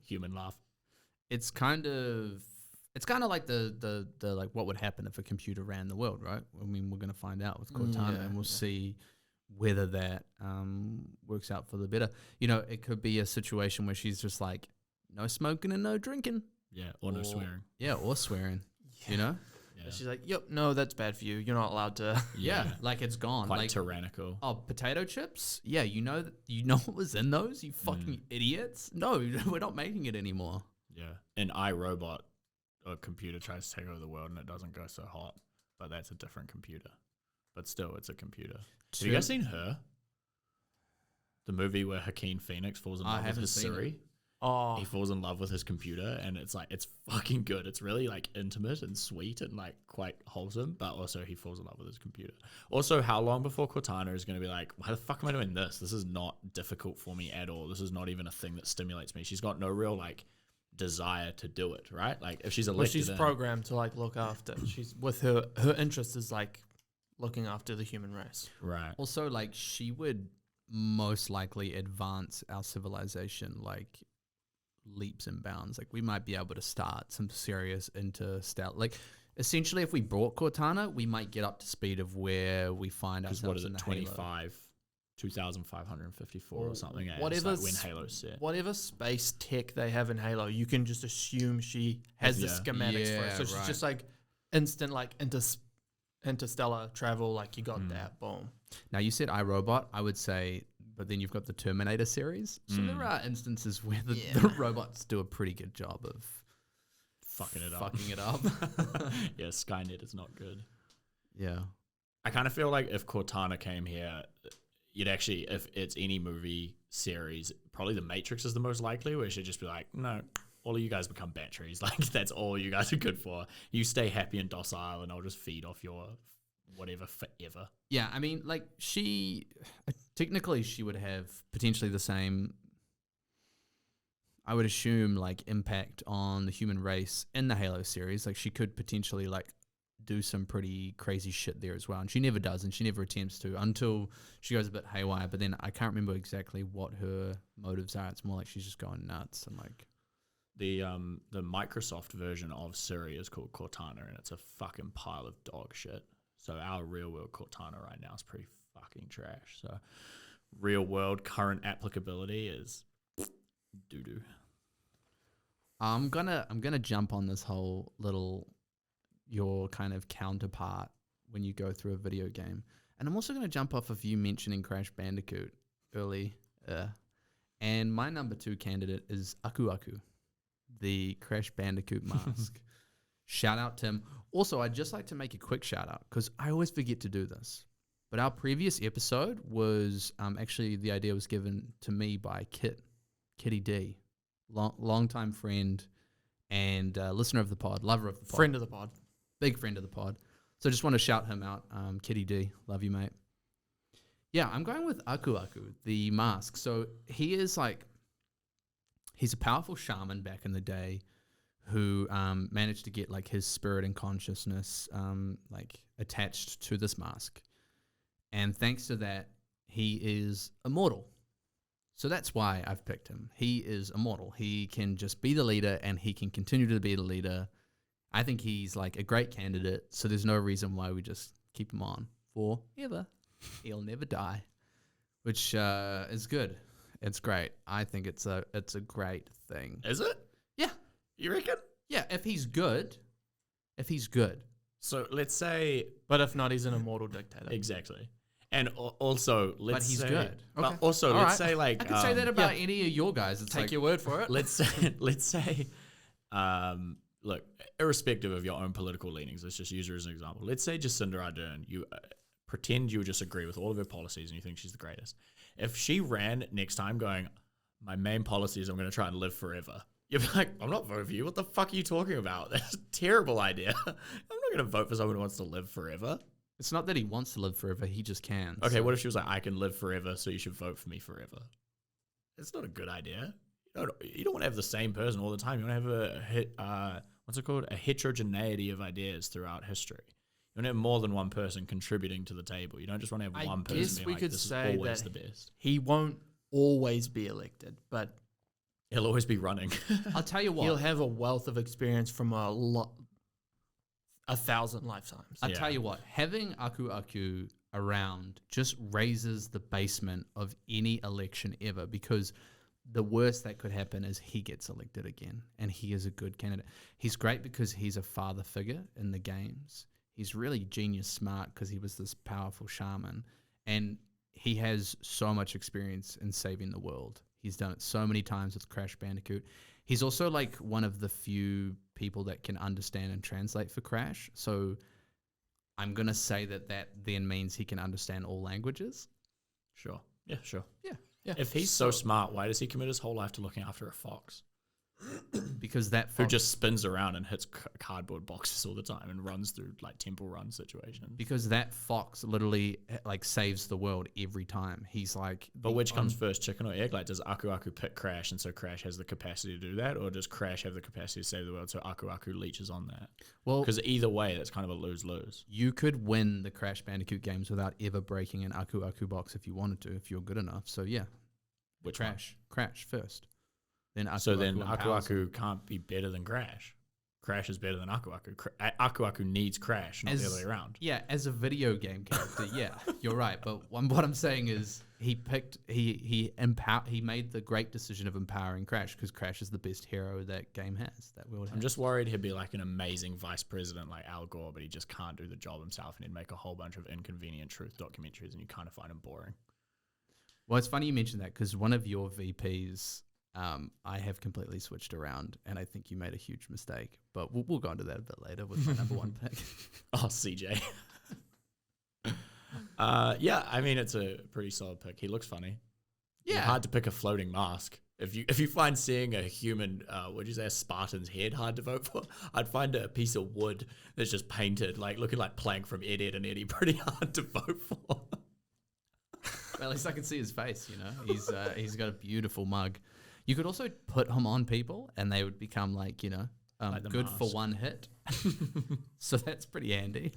S2: Human laugh.
S1: it's kind of like the what would happen if a computer ran the world, right? I mean, we're going to find out with Cortana, and we'll see whether that works out for the better. It could be a situation where she's just no smoking and no drinking.
S2: Yeah, or no swearing.
S1: Yeah, or swearing.
S2: Yeah.
S3: She's yep, no, that's bad for you. You're not allowed to.
S1: Yeah, it's gone.
S2: Quite tyrannical.
S1: Oh, potato chips? Yeah, you know what was in those, you fucking idiots? No, we're not making it anymore.
S2: Yeah. In iRobot, a computer tries to take over the world and it doesn't go so hot. But that's a different computer. But still, it's a computer. Have you guys seen Her? The movie where Joaquin Phoenix falls in love with his
S1: seen
S2: Siri.
S1: it.
S3: Oh,
S2: He falls in love with his computer, and it's fucking good. It's really intimate and sweet and quite wholesome, but also he falls in love with his computer. Also, how long before Cortana is going to be why the fuck am I doing this? This is not difficult for me at all. This is not even a thing that stimulates me. She's got no real desire to do it, right? If she's elected,
S3: she's programmed to look after. She's with her interest is looking after the human race.
S2: right?
S1: Also, she would most likely advance our civilization leaps and bounds. We might be able to start some serious interstellar. Essentially, if we brought Cortana, we might get up to speed of where we find
S2: Because
S1: ourselves
S2: what is
S1: in
S2: it?
S1: the
S2: 2,554 or something. And
S3: Whatever's
S2: it's when Halo's set.
S3: Whatever space tech they have in Halo, you can just assume she has the
S2: Yeah.
S3: schematics for it. So
S1: Yeah,
S3: she's just instant interstellar travel. You got that. Boom.
S1: Now, you said iRobot. I would say, but then you've got the Terminator series. So there are instances where the robots do a pretty good job of
S2: fucking it up.
S1: Fucking it up.
S2: Yeah, Skynet is not good.
S1: Yeah.
S2: I kind of feel like if Cortana came here, you'd actually, if it's any movie series, probably The Matrix is the most likely, where it should just be like, no, all of you guys become batteries. Like, that's all you guys are good for. You stay happy and docile, and I'll just feed off your whatever forever.
S1: Yeah, I mean, like, technically she would have potentially the same, I would assume, like, impact on the human race in the Halo series. Like, she could potentially, like, do some pretty crazy shit there as well. And she never does, and she never attempts to until she goes a bit haywire. But then I can't remember exactly what her motives are. It's more like she's just going nuts and like...
S2: The Microsoft version of Siri is called Cortana, and it's a fucking pile of dog shit. So our real world Cortana right now is pretty fucking trash. So real world current applicability is doo doo.
S1: I'm gonna jump on this whole little your kind of counterpart when you go through a video game, and I'm also gonna jump off of you mentioning Crash Bandicoot early. And my number 2 candidate is Aku Aku, the Crash Bandicoot mask. Shout out Tim. Also, I'd just like to make a quick shout out because I always forget to do this. But our previous episode was actually the idea was given to me by Kitty D, longtime friend and listener of the pod, lover of the pod.
S3: Friend of the pod.
S1: Big friend of the pod. So just want to shout him out. Kitty D, love you, mate. Yeah, I'm going with Aku Aku, the mask. So he is like, he's a powerful shaman back in the day who managed to get like his spirit and consciousness like attached to this mask. And thanks to that, he is immortal. So that's why I've picked him. He is immortal. He can just be the leader and he can continue to be the leader. I think he's like a great candidate. So there's no reason why we just keep him on forever. He'll never die, which is good. It's great. I think it's a great thing.
S2: Is it?
S1: Yeah.
S2: You reckon?
S1: Yeah, if he's good.
S2: So let's say...
S3: But if not, he's an immortal dictator.
S2: Exactly. And also, let's
S1: But he's
S2: say...
S1: good.
S2: But
S1: Okay.
S2: also,
S1: All
S2: let's
S1: right.
S2: say like...
S1: I could say that about any of your guys. It's
S3: Take
S1: like,
S3: your word for it.
S2: Let's say, look, irrespective of your own political leanings, let's just use her as an example. Let's say Jacinda Ardern, you pretend you just agree with all of her policies and you think she's the greatest. If she ran next time going, my main policy is I'm going to try and live forever, you'd be like, I'm not voting for you. What the fuck are you talking about? That's a terrible idea. I'm not going to vote for someone who wants to live forever.
S1: it's not that he wants to live forever. He just can.
S2: Okay,
S1: so.
S2: what if she was like, I can live forever, so you should vote for me forever? It's not a good idea. You don't want to have the same person all the time. You want to have a heterogeneity of ideas throughout history. You want to have more than one person contributing to the table. You don't just want to have one person
S3: guess
S2: being
S3: we
S2: like,
S3: could
S2: this is
S3: say
S2: always
S3: that
S2: the best.
S3: He won't always be elected, but
S2: He'll always be running.
S1: I'll tell you what.
S3: he'll have a wealth of experience from 1,000 lifetimes.
S1: I'll
S2: Yeah.
S1: tell you what. Having Aku Aku around just raises the basement of any election ever, because the worst that could happen is he gets elected again, and he is a good candidate. He's great because he's a father figure in the games. He's really genius smart because he was this powerful shaman, and he has so much experience in saving the world. He's done it so many times with Crash Bandicoot. He's also like one of the few people that can understand and translate for Crash. So I'm going to say that then means he can understand all languages.
S2: Sure. Yeah, sure.
S1: Yeah.
S2: If he's so smart, why does he commit his whole life to looking after a fox
S1: Because that
S2: who
S1: fox,
S2: just spins around and hits cardboard boxes all the time and runs through like temple run situations?
S1: because that fox literally like saves the world every time. He's like,
S2: But which comes first, chicken or egg? Like, does Aku Aku pick Crash, and so Crash has the capacity to do that, or does Crash have the capacity to save the world, so Aku Aku leeches on that?
S1: well,
S2: Because either way, that's kind of a lose-lose.
S1: you could win the Crash Bandicoot games without ever breaking an Aku Aku box if you wanted to, if you're good enough. So yeah,
S2: Which one?
S1: Crash first. Then Aku
S2: So then
S1: Aku
S2: Aku
S1: empowers him.
S2: Aku can't be better than Crash. Crash is better than Aku Aku. Aku Aku needs Crash, not the other way around.
S1: Yeah, as a video game character, yeah, you're right. But what I'm saying is he made the great decision of empowering Crash because Crash is the best hero that game has, that world has.
S2: I'm just worried he'd be like an amazing vice president like Al Gore, but he just can't do the job himself, and he'd make a whole bunch of inconvenient truth documentaries, and you kind of find him boring.
S1: Well, it's funny you mentioned that because one of your VPs I have completely switched around, and I think you made a huge mistake. But we'll go into that a bit later with my number one pick.
S2: Oh, CJ. Yeah, I mean, it's a pretty solid pick. He looks funny.
S1: Yeah.
S2: Hard to pick a floating mask. If you find seeing a human, what'd you say, a Spartan's head hard to vote for, I'd find a piece of wood that's just painted, like looking like Plank from Ed, Ed and Eddie, pretty hard to vote for.
S1: Well, at least I can see his face, you know. He's got a beautiful mug. You could also put him on people, and they would become like, you know,
S2: Like the
S1: good
S2: mask.
S1: for one hit. So that's pretty handy.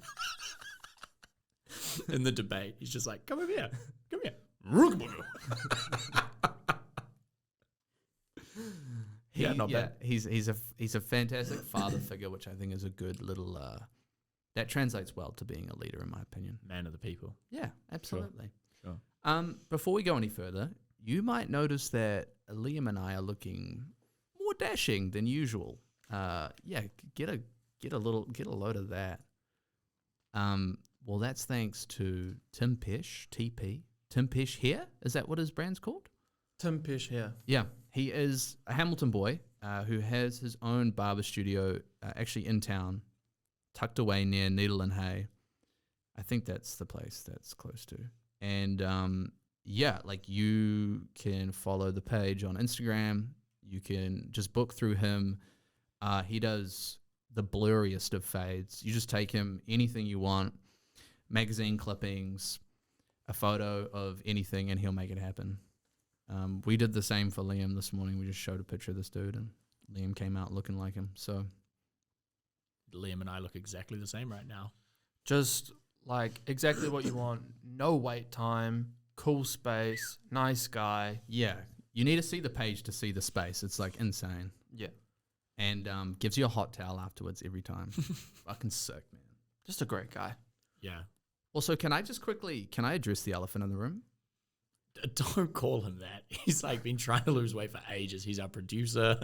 S2: In the debate, he's just like, come over here. Come here. Yeah, not bad.
S1: He's a fantastic father figure, which I think is a good little. That translates well to being a leader, in my opinion.
S2: Man of the people.
S1: Yeah, absolutely.
S2: Sure.
S1: Before we go any further, you might notice that Liam and I are looking more dashing than usual. Yeah, get a load of that. Well, that's thanks to Tim Pesh, TP. Tim Pesh here? Is that what his brand's called?
S3: Tim Pesh here.
S1: Yeah, he is a Hamilton boy who has his own barber studio actually in town, tucked away near Needle and Hay. I think that's the place that's close to. And yeah, like you can follow the page on Instagram. You can just book through him. He does the blurriest of fades. You just take him anything you want, magazine clippings, a photo of anything, and he'll make it happen. We did the same for Liam this morning. We just showed a picture of this dude, and Liam came out looking like him. So
S2: Liam and I look exactly the same right now.
S3: Just like exactly what you want. No wait time, cool space, nice guy.
S1: yeah, you need to see the page to see the space. It's like insane.
S3: Yeah.
S1: And gives you a hot towel afterwards every time. Fucking sick, man.
S3: Just a great guy.
S2: Yeah.
S1: Also, can I address the elephant in the room?
S2: Don't call him that. He's like been trying to lose weight for ages. He's our producer.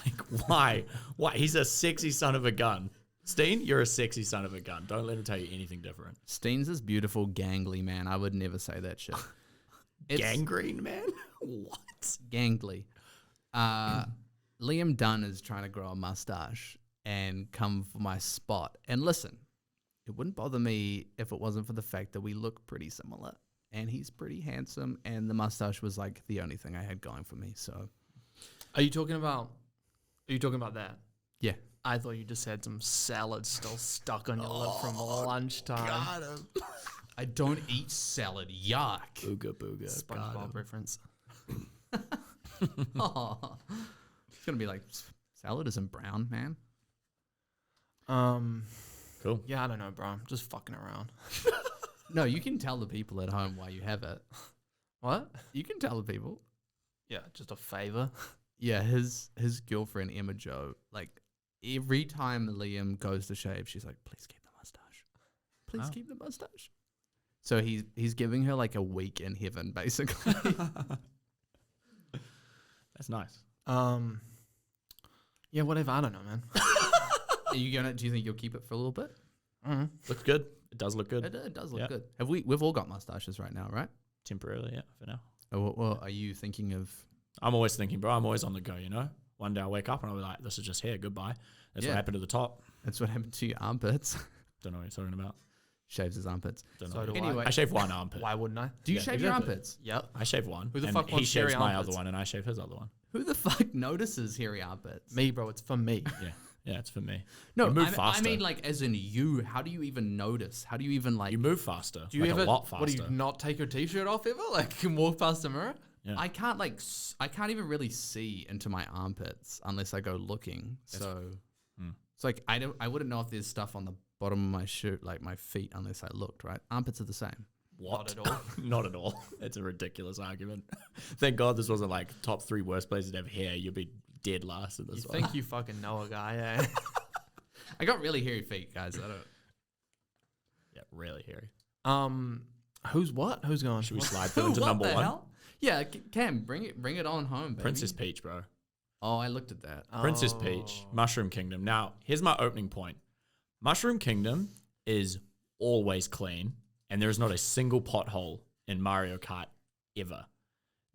S2: Like, why? Why? He's a sexy son of a gun. Steen, you're a sexy son of a gun. Don't let him tell you anything different.
S1: Steen's this beautiful, gangly man. I would never say that shit. It's
S2: Gangrene, man? What?
S1: gangly. Liam Dunn is trying to grow a mustache and come for my spot. And listen, it wouldn't bother me if it wasn't for the fact that we look pretty similar. And he's pretty handsome, and the mustache was like the only thing I had going for me. So,
S3: Are you talking about that?
S1: yeah.
S3: I thought you just had some salad still stuck on your lip from lunchtime.
S2: Got him.
S1: I don't eat salad. Yuck.
S2: Booga booga.
S3: SpongeBob reference.
S1: Oh. It's going to be like, salad isn't brown, man.
S2: Cool.
S3: Yeah, I don't know, bro. I'm just fucking around.
S1: No, you can tell the people at home why you have it.
S3: What?
S1: You can tell the people.
S3: Yeah, just a favor.
S1: Yeah, his girlfriend, Emma Jo, like, every time Liam goes to shave, she's like, please keep the mustache. Please keep the mustache. So he's giving her like a week in heaven, basically.
S2: That's nice.
S3: Yeah, whatever. I don't know, man.
S1: Do you think you'll keep it for a little bit?
S2: Looks good. It does look good.
S1: It does look
S2: Yeah.
S1: good. We've all got mustaches right now, right?
S2: Temporarily, yeah, for now.
S1: Well, are you thinking of?
S2: I'm always thinking, bro, I'm always on the go, you know? One day I wake up and I'll be like, this is just hair, goodbye. That's
S1: Yeah.
S2: what happened to the top.
S1: That's what happened to your armpits.
S2: Don't know what you're talking about.
S1: Shaves his armpits.
S2: Don't
S3: So
S2: know.
S3: do
S1: Anyway,
S2: I shave one armpit.
S3: Why wouldn't I?
S1: do you
S2: Yeah,
S1: shave your
S2: exactly.
S1: armpits?
S3: Yep.
S2: I shave one.
S3: Who the
S2: and
S3: fuck
S2: he
S3: wants
S2: shaves
S3: hairy
S2: my
S3: armpits?
S2: other one and I shave his other one.
S1: Who the fuck notices hairy armpits?
S3: Me, bro. It's for me.
S2: Yeah. Yeah, it's for me.
S1: No,
S2: You move
S1: I
S2: faster.
S1: mean like as in you. How do you even notice? How do you even like?
S2: You move faster.
S3: Do you
S2: like
S3: ever?
S2: a lot faster.
S3: What do you not take your t-shirt off ever? Like you can walk past the mirror?
S2: Yeah.
S1: I can't I can't even really see into my armpits unless I go looking. So it's like I wouldn't know if there's stuff on the bottom of my shirt, like my feet, unless I looked. Right, armpits are the same.
S2: What?
S3: Not at all.
S2: Not at all. It's a ridiculous argument. Thank God this wasn't like top 3 worst places to have hair. You'd be dead last in this
S3: You
S2: one.
S3: think you fucking know a guy, eh?
S1: I got really hairy feet, guys. I don't.
S2: Yeah, really hairy.
S3: Who's what? Who's going?
S2: Should we
S3: What?
S2: slide through into
S1: What
S2: number
S1: the
S2: 1?
S1: hell? Yeah, Cam, bring it on home, baby.
S2: Princess Peach, bro.
S1: Oh, I looked at that.
S2: Princess Peach, Mushroom Kingdom. Now, here's my opening point. Mushroom Kingdom is always clean, and there is not a single pothole in Mario Kart ever.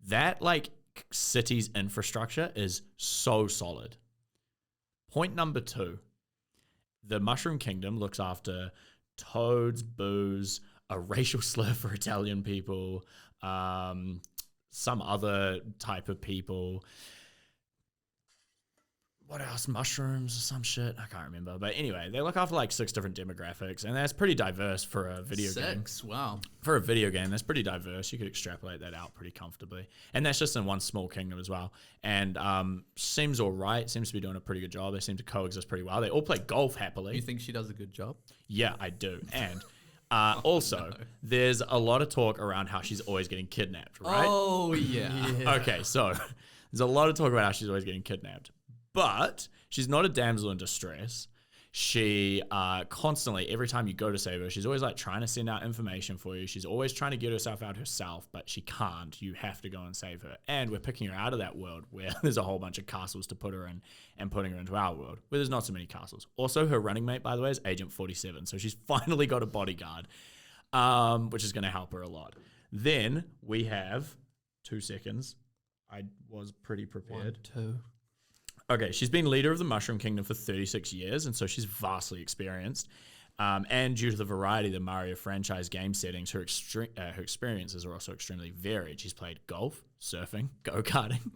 S2: That, like, city's infrastructure is so solid. Point number 2, the Mushroom Kingdom looks after toads, boos, a racial slur for Italian people, some other type of people. What else? Mushrooms or some shit? I can't remember. But anyway, they look after like 6 different demographics, and that's pretty diverse for a video game.
S1: 6? Wow.
S2: For a video game, that's pretty diverse. You could extrapolate that out pretty comfortably. And that's just in one small kingdom as well. And seems all right. Seems to be doing a pretty good job. They seem to coexist pretty well. They all play golf happily.
S1: You think she does a good job?
S2: Yeah, I do. And also, there's a lot of talk around how she's always getting kidnapped, right?
S1: Oh, yeah.
S2: Okay, so there's a lot of talk about how she's always getting kidnapped. But she's not a damsel in distress. She constantly, every time you go to save her, she's always like trying to send out information for you. She's always trying to get herself out herself, but she can't. You have to go and save her. And we're picking her out of that world where there's a whole bunch of castles to put her in and putting her into our world where there's not so many castles. Also, her running mate, by the way, is Agent 47. So she's finally got a bodyguard, which is going to help her a lot. Then we have 2 seconds. I was pretty prepared.
S3: 1, 2.
S2: Okay, she's been leader of the Mushroom Kingdom for 36 years, and so she's vastly experienced. And due to the variety of the Mario franchise game settings, her experiences are also extremely varied. She's played golf, surfing, go-karting,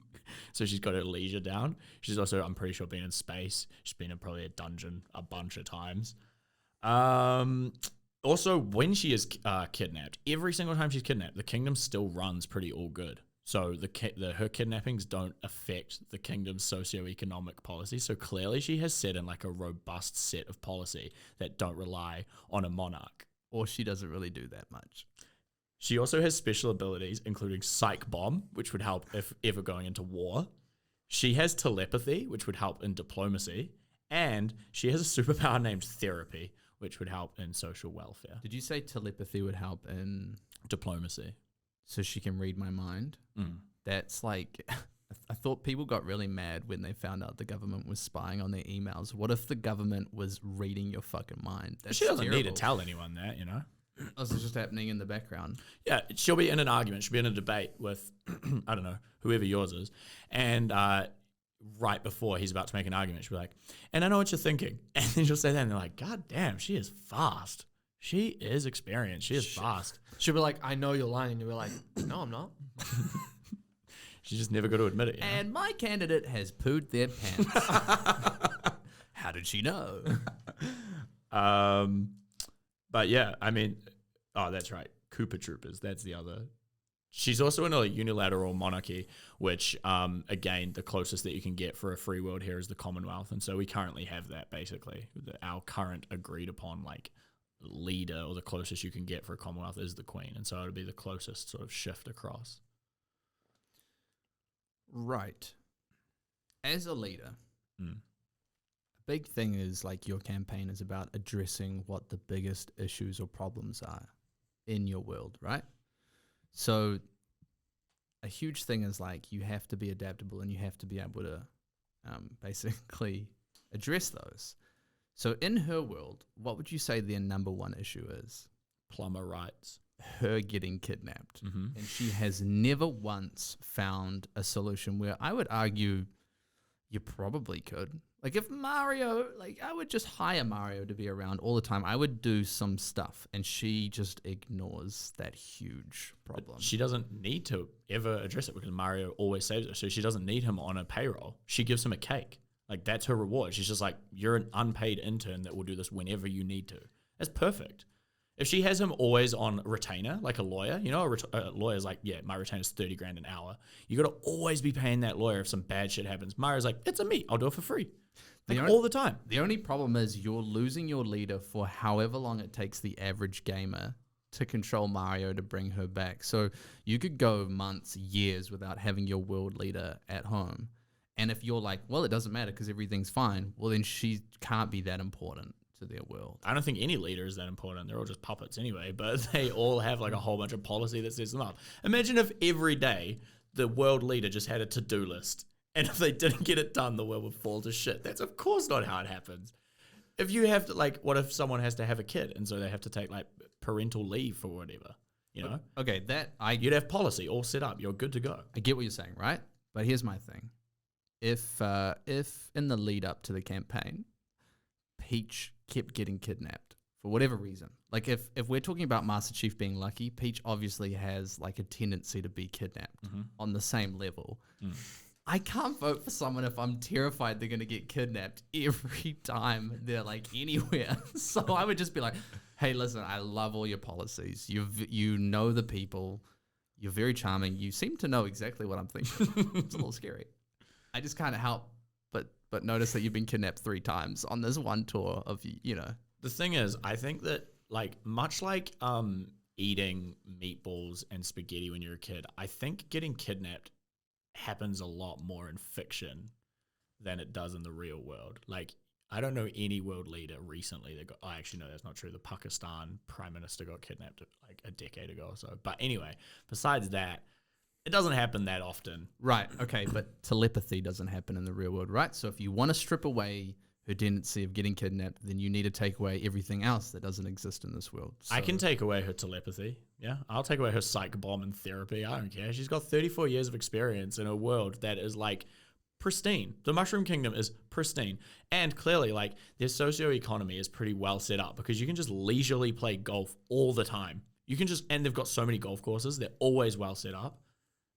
S2: so she's got her leisure down. She's also, I'm pretty sure, been in space. She's been in probably a dungeon a bunch of times. Also, when she is kidnapped, every single time she's kidnapped, the kingdom still runs pretty all good. So her kidnappings don't affect the kingdom's socioeconomic policy. So clearly she has set in like a robust set of policy that don't rely on a monarch.
S1: Or she doesn't really do that much.
S2: She also has special abilities, including Psych Bomb, which would help if ever going into war. She has telepathy, which would help in diplomacy. And she has a superpower named Therapy, which would help in social welfare.
S1: Did you say telepathy would help in
S2: Diplomacy.
S1: so she can read my mind? That's like, I thought people got really mad when they found out the government was spying on their emails. What if the government was reading your fucking mind? That's
S2: She doesn't need to
S1: terrible.
S2: tell anyone that, you know?
S1: Oh, so it's just happening in the background.
S2: Yeah, she'll be in an argument. She'll be in a debate with, I don't know, whoever yours is. And right before he's about to make an argument, she'll be like, and I know what you're thinking. And then she'll say that, and they're like, God damn, she is fast. She is experienced. She is fast.
S3: She'll be like, I know you're lying. And you'll be like, no, I'm not.
S2: She's just never got to admit it. You know?
S1: And my candidate has pooed their pants. How did she know?
S2: But yeah, I mean, oh, that's right. Koopa Troopers. That's the other. She's also in a unilateral monarchy, which, again, the closest that you can get for a free world here is the Commonwealth. And so we currently have that, basically. Our current agreed upon, like, leader, or the closest you can get for a Commonwealth is the Queen. And so it would be the closest sort of shift across.
S1: Right. As a leader, a big thing is like your campaign is about addressing what the biggest issues or problems are in your world, right? So a huge thing is like you have to be adaptable and you have to be able to basically address those. So in her world, what would you say their number one issue is?
S2: Plumber rights.
S1: Her getting kidnapped. And she has never once found a solution where I would argue you probably could. Like if Mario, like I would just hire Mario to be around all the time. I would do some stuff and she just ignores that huge problem.
S2: But she doesn't need to ever address it because Mario always saves her. So she doesn't need him on a payroll. She gives him a cake. Like that's her reward. She's just like, you're an unpaid intern that will do this whenever you need to. That's perfect. If she has him always on retainer, like a lawyer, you know, a lawyer's like, yeah, my retainer's $30,000 an hour. You got to always be paying that lawyer if some bad shit happens. Mario's like, it's a me. I'll do it for free. Like all the time.
S1: The only problem is you're losing your leader for however long it takes the average gamer to control Mario to bring her back. So you could go months, years without having your world leader at home. And if you're like, well, it doesn't matter because everything's fine, well, then she can't be that important to their world.
S2: I don't think any leader is that important. They're all just puppets anyway, but they all have like a whole bunch of policy that sets them up. Imagine if every day the world leader just had a to-do list, and if they didn't get it done, the world would fall to shit. That's of course not how it happens. If you have to, like, what if someone has to have a kid, and so they have to take like parental leave for whatever? You know,
S1: Okay,
S2: you'd have policy all set up. You're good to go.
S1: I get what you're saying, right? But here's my thing: if in the lead up to the campaign, Peach kept getting kidnapped for whatever reason, like if we're talking about Master Chief being lucky, Peach obviously has like a tendency to be kidnapped on the same level. I can't vote for someone if I'm terrified they're going to get kidnapped every time they're like anywhere. So I would just be like, hey, listen, I love all your policies. You know the people. You're very charming. You seem to know exactly what I'm thinking. It's a little scary. I just can't help but notice that you've been kidnapped 3 times on this one tour of, you know.
S2: The thing is, I think that like much like eating meatballs and spaghetti when you're a kid, I think getting kidnapped happens a lot more in fiction than it does in the real world. Like, I don't know any world leader recently that got, actually, no, that's not true. The Pakistan prime minister got kidnapped like a decade ago or so. But anyway, besides that, it doesn't happen that often.
S1: Right, okay, but telepathy doesn't happen in the real world, right? So if you want to strip away her tendency of getting kidnapped, then you need to take away everything else that doesn't exist in this world. So
S2: I can take away her telepathy. Yeah, I'll take away her psych bomb and therapy. I don't care. She's got 34 years of experience in a world that is like pristine. The Mushroom Kingdom is pristine. And clearly, like, their socio-economy is pretty well set up because you can just leisurely play golf all the time. You can just, and they've got so many golf courses. They're always well set up.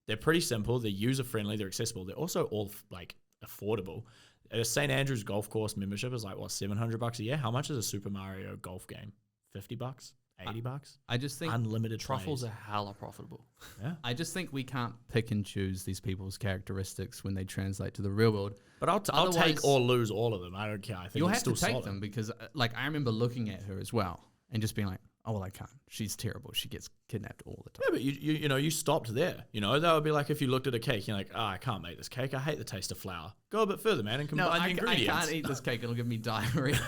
S2: They're pretty simple. They're user-friendly. They're accessible. They're also all, like, affordable. A St. Andrews golf course membership is like, what, $700 a year? How much is a Super Mario golf game? $50? $80?
S1: I just think
S2: unlimited
S3: Truffles
S2: plays.
S3: are hella profitable.
S2: Yeah.
S1: I just think we can't pick and choose these people's characteristics when they translate to the real world.
S2: But I'll
S1: Otherwise-
S2: take or lose all of them. I don't care. I think
S1: You'll
S2: it's
S1: have to
S2: still
S1: take
S2: solid.
S1: them because, like, I remember looking at her as well and just being like, oh, well, I can't. She's terrible. She gets kidnapped all the time.
S2: Yeah, but you know, you stopped there. You know, that would be like if you looked at a cake, you're like, I can't make this cake. I hate the taste of flour. Go a bit further, man, and combine
S1: No,
S2: the
S1: I
S2: ingredients.
S1: can't eat this cake. It'll give me diarrhea.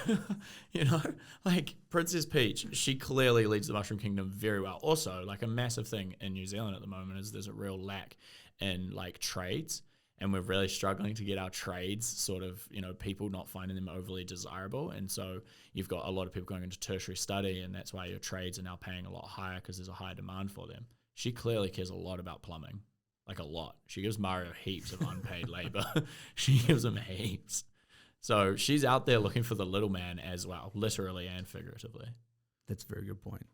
S2: You know, like Princess Peach, she clearly leads the Mushroom Kingdom very well. Also, like a massive thing in New Zealand at the moment is there's a real lack in like trades. And we're really struggling to get our trades sort of, you know, people not finding them overly desirable. And so you've got a lot of people going into tertiary study, and that's why your trades are now paying a lot higher because there's a higher demand for them. She clearly cares a lot about plumbing, like a lot. She gives Mario heaps of unpaid labor. She gives him heaps. So she's out there looking for the little man as well, literally and figuratively.
S1: That's a very good point.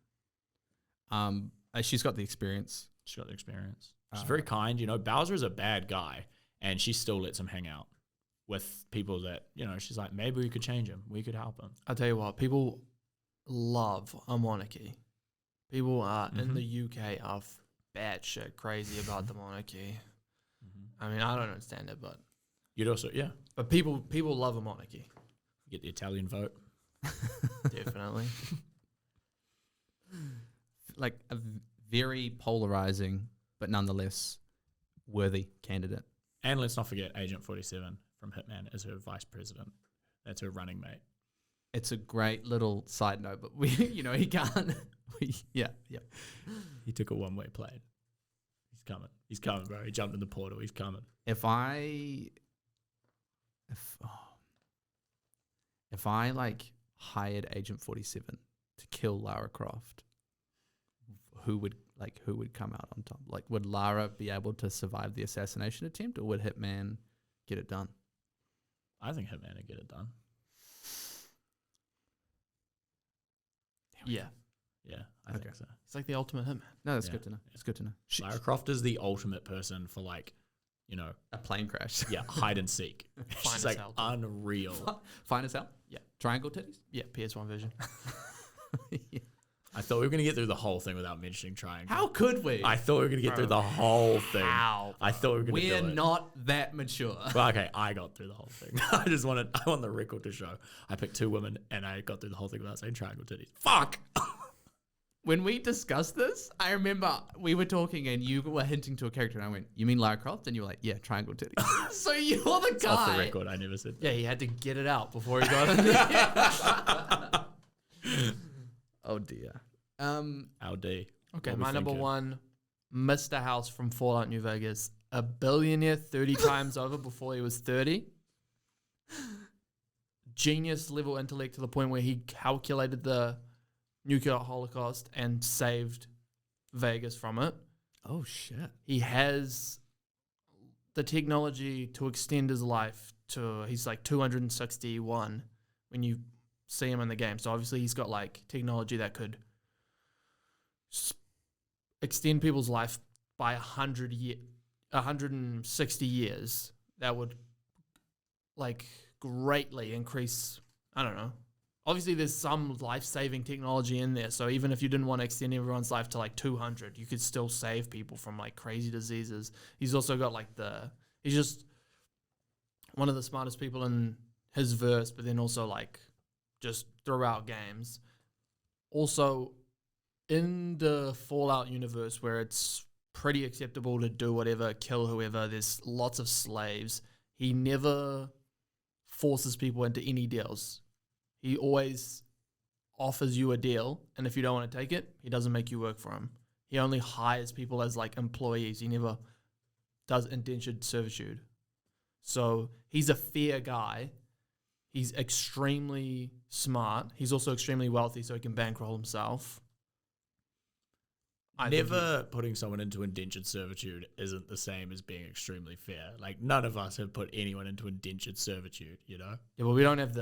S1: She's got the experience.
S2: She's got the experience. She's very kind. You know, Bowser is a bad guy. And she still lets him hang out with people that, you know, she's like, maybe we could change him. We could help him.
S3: I'll tell you what, people love a monarchy. People are in the UK are batshit crazy about the monarchy. I mean, I don't understand it, but
S2: You'd also, yeah,
S3: but people love a monarchy.
S2: get the Italian vote.
S3: Definitely.
S1: Like a very polarizing, but nonetheless worthy candidate.
S2: And let's not forget Agent 47 from Hitman as her vice president. That's her running mate.
S1: It's a great little side note, but we, you know, he can't. Yeah.
S2: He took a one-way plane. He's coming. He's coming, bro. He jumped in the portal. He's coming.
S1: If I like hired Agent 47 to kill Lara Croft, who would come out on top? Like, would Lara be able to survive the assassination attempt, or would Hitman get it done?
S2: I think Hitman would get it done.
S3: Yeah.
S2: Yeah, I
S1: Okay.
S2: think so.
S3: It's like the ultimate hitman.
S1: No, that's
S2: Yeah.
S1: good to know. It's good to know.
S2: Lara Croft is the ultimate person for, like, you know,
S1: A plane crash.
S2: yeah, hide and seek.
S3: Fine
S2: She's
S3: as
S2: like
S3: hell.
S2: unreal.
S1: Fine as hell.
S3: Yeah.
S1: Triangle titties.
S3: Yeah, PS1 version.
S1: Yeah.
S2: I thought we were going to get through the whole thing without mentioning triangle.
S1: How could we?
S2: I thought we were going to get through the whole thing.
S3: How?
S2: I thought we were going to do
S1: We're
S2: it.
S1: not that mature.
S2: Well, okay, I got through the whole thing. I want the record to show. I picked 2 women and I got through the whole thing without saying triangle titties. Fuck!
S1: When we discussed this, I remember we were talking and you were hinting to a character, and I went, "You mean Lara Croft?" And you were like, "Yeah, triangle titties." So you're the
S2: It's off the
S1: guy.
S2: record. I never said that.
S3: Yeah, he had to get it out before he got it.
S1: Oh dear.
S2: Our D.
S3: Okay,
S2: What we
S3: my number
S2: thinking?
S3: 1, Mr. House from Fallout New Vegas. A billionaire 30 times over before he was 30. Genius level intellect to the point where he calculated the nuclear holocaust and saved Vegas from it.
S1: Oh shit.
S3: He has the technology to extend his life to, he's like 261 when you see him in the game. So obviously he's got like technology that could extend people's life by 160 years. That would like greatly increase, I don't know. Obviously there's some life-saving technology in there. So even if you didn't want to extend everyone's life to like 200, you could still save people from like crazy diseases. He's also got like he's just one of the smartest people in his verse, but then also like just throughout games. Also, in the Fallout universe where it's pretty acceptable to do whatever, kill whoever, there's lots of slaves. He never forces people into any deals. He always offers you a deal, and if you don't want to take it, he doesn't make you work for him. He only hires people as like employees. He never does indentured servitude. So he's a fair guy. He's extremely smart. He's also extremely wealthy, so he can bankroll himself.
S2: Never putting someone into indentured servitude isn't the same as being extremely fair. Like, none of us have put anyone into indentured servitude, you know?
S3: Yeah, but we don't have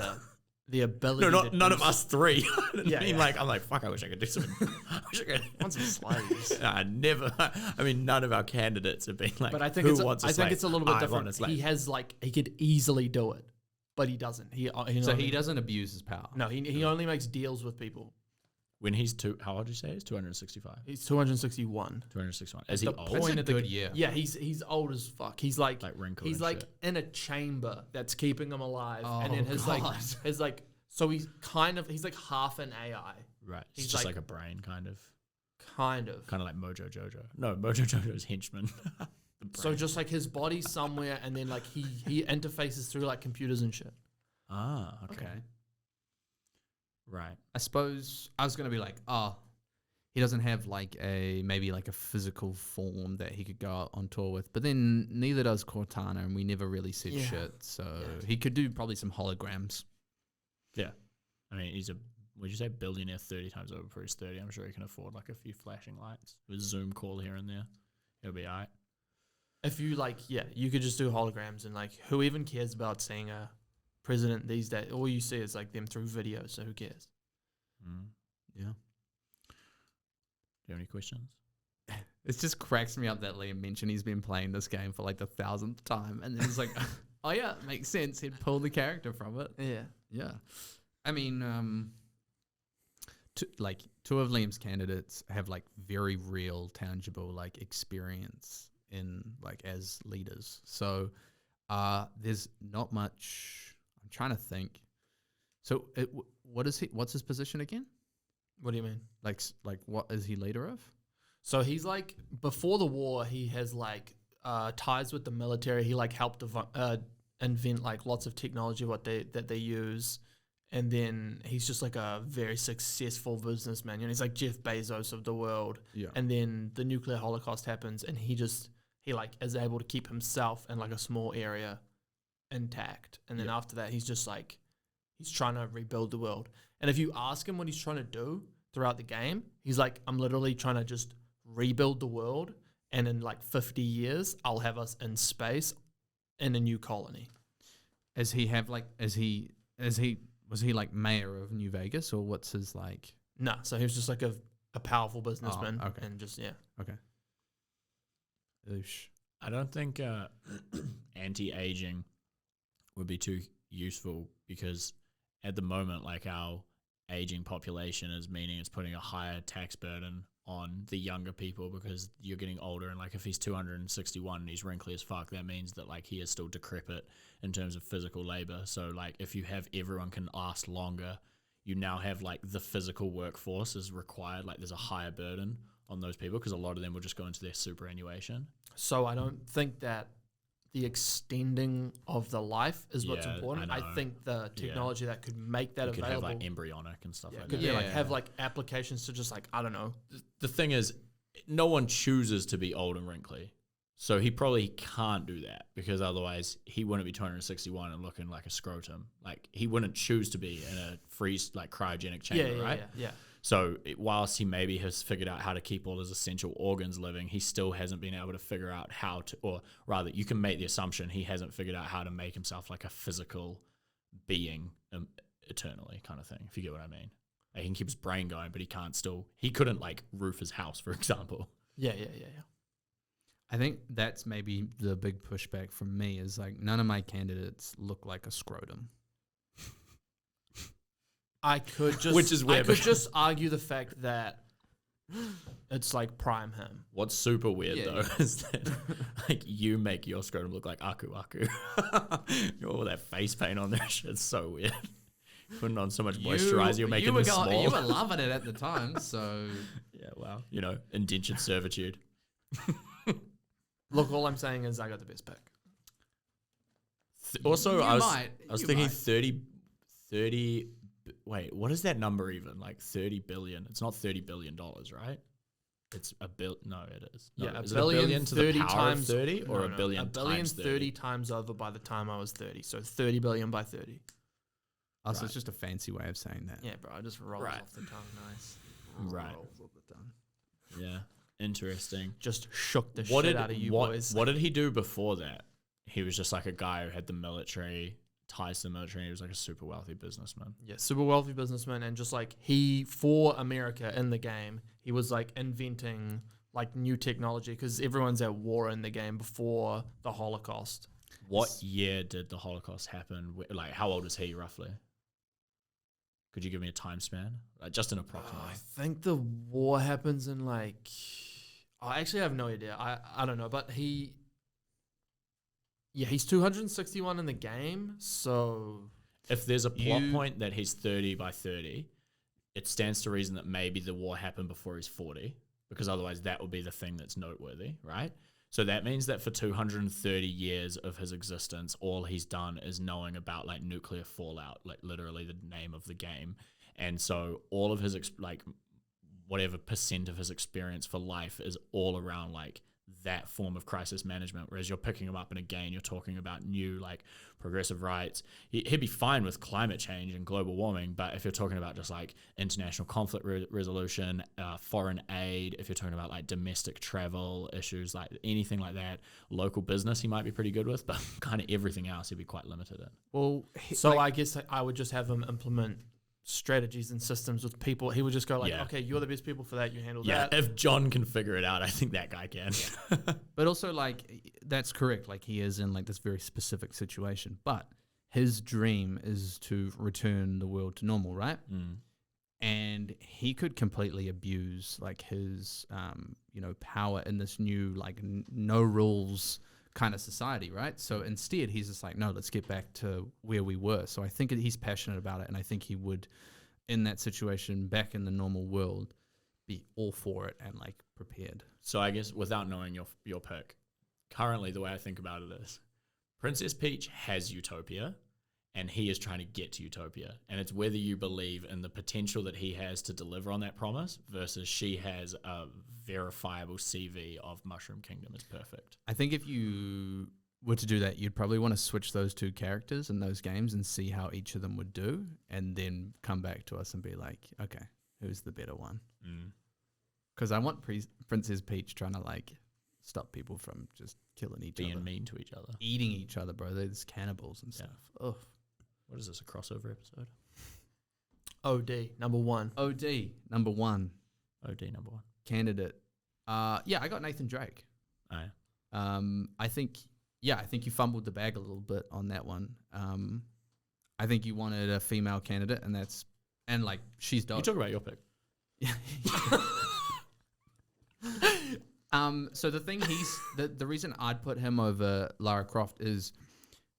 S3: the ability.
S2: No, none of us three.
S3: Yeah,
S2: I'm like, fuck, I wish I could do something. I wish I could.
S3: Want some slaves.
S2: Never. I mean, none of our candidates have been like,
S3: But I think
S2: who wants a slave?
S3: it's a little bit
S2: I want a
S3: different.
S2: slave.
S3: He has like, he could easily do it, but he doesn't.
S1: So he doesn't abuse his power.
S3: No, he only makes deals with people.
S2: When he's how old did you say? He's 265.
S3: He's 261.
S2: 261. Is he
S3: The
S2: old?
S3: point
S1: That's a
S3: of the
S1: good year.
S3: Yeah, he's old as fuck. He's like
S2: wrinkled
S3: he's
S2: and
S3: like
S2: shit.
S3: in a chamber that's keeping him alive,
S1: Oh,
S3: and then his
S1: God.
S3: so he's like half an AI,
S2: Right. It's
S3: he's
S2: just
S3: like-
S2: like a brain, kind of
S3: kind of.
S2: like Mojo Jojo. No, Mojo Jojo's henchman. The
S3: So
S2: brain.
S3: just like his body's somewhere, and then like he interfaces through like computers and shit.
S2: Okay. Right.
S1: I suppose I was going to be like, he doesn't have like maybe like a physical form that he could go out on tour with, but then neither does Cortana, and we never really said
S3: Yeah.
S1: shit. So he could do probably some holograms.
S2: Yeah. I mean, he's would you say billionaire 30 times over for his 30? I'm sure he can afford like a few flashing lights with Zoom call here and there. He'll be all right.
S3: If you like, yeah, you could just do holograms, and like who even cares about seeing a president these days? All you see is like them through video, so who cares?
S1: Yeah.
S2: Do you have any questions?
S1: It just cracks me up that Liam mentioned he's been playing this game for like the 1,000th time, and then he's like, oh yeah, it makes sense. He'd pull the character from it.
S3: Yeah.
S1: Yeah. I mean, two of Liam's candidates have like very real, tangible like experience in like as leaders. So there's not much. I'm trying to think. So what's his position again?
S3: What do you mean?
S1: Like what is he leader of?
S3: So he's like, before the war, he has like ties with the military. He like helped invent like lots of technology that they use, and then he's just like a very successful businessman. You know, he's like Jeff Bezos of the world.
S1: Yeah.
S3: And then the nuclear holocaust happens, and he like is able to keep himself in like a small area intact. And then after that, he's just like, he's trying to rebuild the world. And if you ask him what he's trying to do throughout the game, he's like, I'm literally trying to just rebuild the world, and in like 50 years, I'll have us in space in a new colony.
S1: Was he like mayor of New Vegas, or what's his like?
S3: No, so he was just like a powerful businessman.
S1: okay.
S3: And just, yeah.
S1: Okay. Oosh.
S2: I don't think anti-aging would be too useful, because at the moment, like, our aging population is meaning it's putting a higher tax burden on the younger people, because you're getting older, and like if he's 261 and he's wrinkly as fuck, that means that like he is still decrepit in terms of physical labor. So like if you have everyone can last longer, you now have like the physical workforce is required, like there's a higher burden on those people, because a lot of them will just go into their superannuation.
S3: So I don't think that the extending of the life is what's
S2: Yeah,
S3: important.
S2: I
S3: I
S2: know.
S3: think the technology that could make that
S2: You could have
S3: available.
S2: like embryonic and stuff like
S3: could
S2: that.
S3: be like
S1: Yeah.
S3: have like applications to just like, I don't know.
S2: The thing is, no one chooses to be old and wrinkly. So he probably can't do that, because otherwise he wouldn't be 261 and looking like a scrotum. Like he wouldn't choose to be in a freeze, like cryogenic chamber, right?
S3: Yeah.
S2: So whilst he maybe has figured out how to keep all his essential organs living, he still hasn't been able to figure out how to, or rather, you can make the assumption he hasn't figured out how to make himself like a physical being eternally, kind of thing, if you get what I mean. Like, he can keep his brain going, but he couldn't like roof his house, for example.
S3: Yeah.
S1: I think that's maybe the big pushback from me is like none of my candidates look like a scrotum.
S3: I could just,
S2: Which is weird,
S3: I could just argue the fact that it's like prime him.
S2: What's super weird though is that like you make your scrotum look like Aku. All that face paint on there, shit's so weird. Putting on so much moisturizer, you're making this small.
S1: You were loving it at the time, so
S2: yeah, well, indentured servitude.
S3: Look, all I'm saying is I got the best pick.
S2: Also, I was thinking
S1: might.
S2: 30. Wait, what is that number even? Like 30 billion. It's not $30 billion, right? It's a bill. No, it is. No,
S3: Yeah,
S2: is
S3: a billion,
S2: it a billion to
S3: 30
S2: the power
S3: times
S2: of 30 or
S3: no,
S2: a billion
S3: a billion
S2: times
S3: 30 times over by the time I was 30. So 30 billion by 30.
S1: Oh, so it's just a fancy way of saying that.
S3: Yeah, bro, I just rolled
S2: Right.
S3: off the tongue, nice.
S2: Right.
S1: Rolls off the tongue.
S2: Yeah, interesting.
S3: Just shook the shit out of you boys.
S2: What did he do before that? He was just like a guy who had the military ties to the military. He was like a super wealthy businessman.
S3: Yeah, super wealthy businessman, and just like for America in the game, he was like inventing like new technology because everyone's at war in the game before the Holocaust.
S2: What year did the Holocaust happen? Like, how old was he roughly? Could you give me a time span? Like, just an approximate.
S3: I think the war happens in like. I actually have no idea. I don't know, but he's 261 in the game, so
S2: If there's a plot point that he's 30 by 30, it stands to reason that maybe the war happened before he's 40, because otherwise that would be the thing that's noteworthy, right? So that means that for 230 years of his existence, all he's done is knowing about like nuclear fallout, like literally the name of the game. And so all of his whatever percent of his experience for life is all around like that form of crisis management, whereas you're picking him up in a game, you're talking about new like progressive rights. He'd be fine with climate change and global warming, but if you're talking about just like international conflict resolution, foreign aid, if you're talking about like domestic travel issues, like anything like that, local business he might be pretty good with, but kind of everything else he'd be quite limited in.
S3: Well, so I guess I would just have him implement strategies and systems with people. He would just go like, okay, you're the best people for that, you handle that.
S2: If John can figure it out, I think that guy can.
S1: But also, like, that's correct. Like, he is in like this very specific situation, but his dream is to return the world to normal, right? And he could completely abuse like his power in this new like no rules kind of society, right? So instead he's just like, no, let's get back to where we were. So I think he's passionate about it, and I think he would, in that situation back in the normal world, be all for it and like prepared.
S2: So I guess without knowing your pick, currently the way I think about it is Princess Peach has utopia and he is trying to get to utopia, and it's whether you believe in the potential that he has to deliver on that promise versus she has a verifiable CV of Mushroom Kingdom is perfect.
S1: I think if you were to do that, you'd probably want to switch those two characters in those games and see how each of them would do, and then come back to us and be like, okay, who's the better one? Because I want Princess Peach trying to like stop people from just killing each other.
S2: Being mean to each other.
S1: Eating each other, bro. There's cannibals and stuff. Ugh.
S2: What is this, a crossover episode?
S3: OD, number one.
S1: OD, number one.
S2: OD, number one.
S1: Candidate. I got Nathan Drake.
S2: Oh, yeah.
S1: I think you fumbled the bag a little bit on that one. I think you wanted a female candidate, and like she's dope.
S2: You talk about your pick.
S1: So the thing the reason I'd put him over Lara Croft is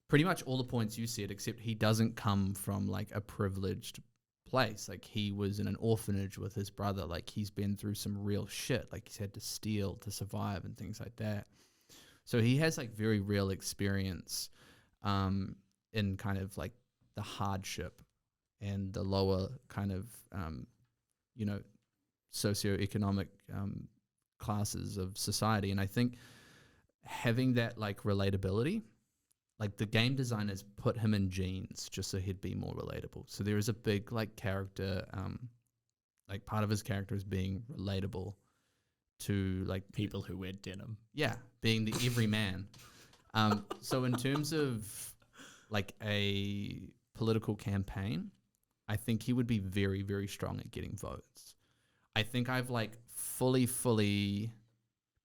S1: pretty much all the points you said, except he doesn't come from like a privileged place. Like he was in an orphanage with his brother. Like he's been through some real shit. Like he's had to steal to survive and things like that. So he has like very real experience in kind of like the hardship and the lower kind of socioeconomic classes of society. And I think having that like relatability, like the game designers put him in jeans just so he'd be more relatable. So there is a big like character like part of his character is being relatable to like
S2: People who wear denim.
S1: being the everyman. So in terms of like a political campaign, I think he would be very, very strong at getting votes. I think I've like fully